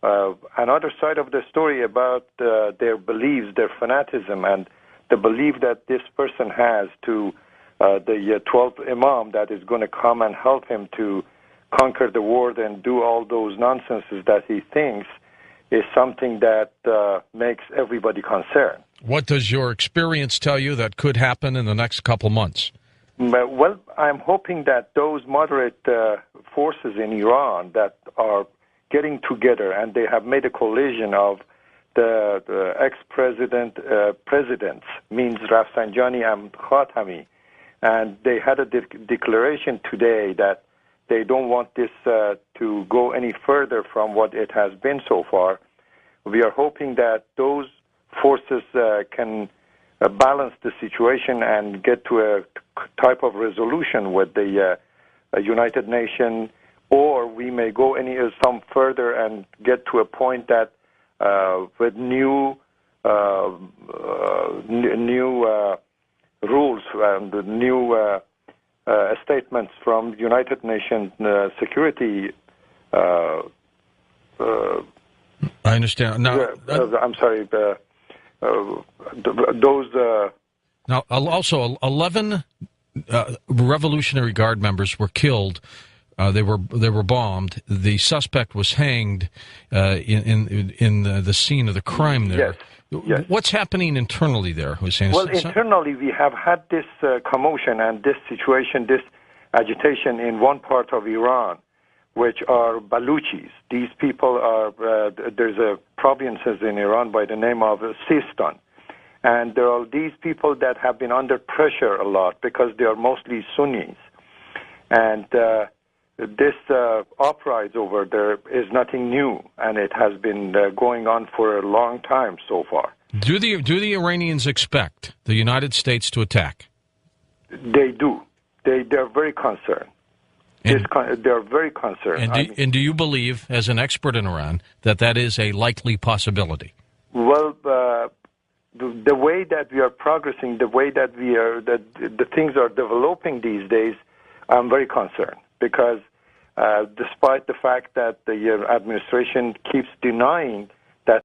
[SPEAKER 2] another side of the story about their beliefs, their fanatism, and the belief that this person has to the 12th Imam that is going to come and help him to conquer the world and do all those nonsenses that he thinks is something that makes everybody concerned.
[SPEAKER 1] What does your experience tell you that could happen in the next couple months?
[SPEAKER 2] Well, I'm hoping that those moderate forces in Iran that are getting together, and they have made a coalition of the ex-presidents, means Rafsanjani and Khatami, and they had a declaration today that they don't want this to go any further from what it has been so far. We are hoping that those forces can balance the situation and get to a type of resolution with the United Nations, or we may go some further and get to a point that with new rules and new statements from United Nations Security.
[SPEAKER 1] I understand. Now,
[SPEAKER 2] I'm sorry. Those.
[SPEAKER 1] Now, also, 11 Revolutionary Guard members were killed. They were bombed. The suspect was hanged in the scene of the crime there.
[SPEAKER 2] Yes.
[SPEAKER 1] What's happening internally there, Hussein?
[SPEAKER 2] Well, internally, we have had this commotion and this situation, this agitation in one part of Iran, which are Baluchis. These people are, there's a provinces in Iran by the name of Sistan. And there are these people that have been under pressure a lot because they are mostly Sunnis. And this uprising over there is nothing new, and it has been going on for a long time so far.
[SPEAKER 1] Do the Iranians expect the United States to attack?
[SPEAKER 2] They do. They're very concerned. They're very concerned.
[SPEAKER 1] And do you believe, as an expert in Iran, that is a likely possibility?
[SPEAKER 2] Well, the way that we are progressing, the way that the things are developing these days, I'm very concerned because despite the fact that the administration keeps denying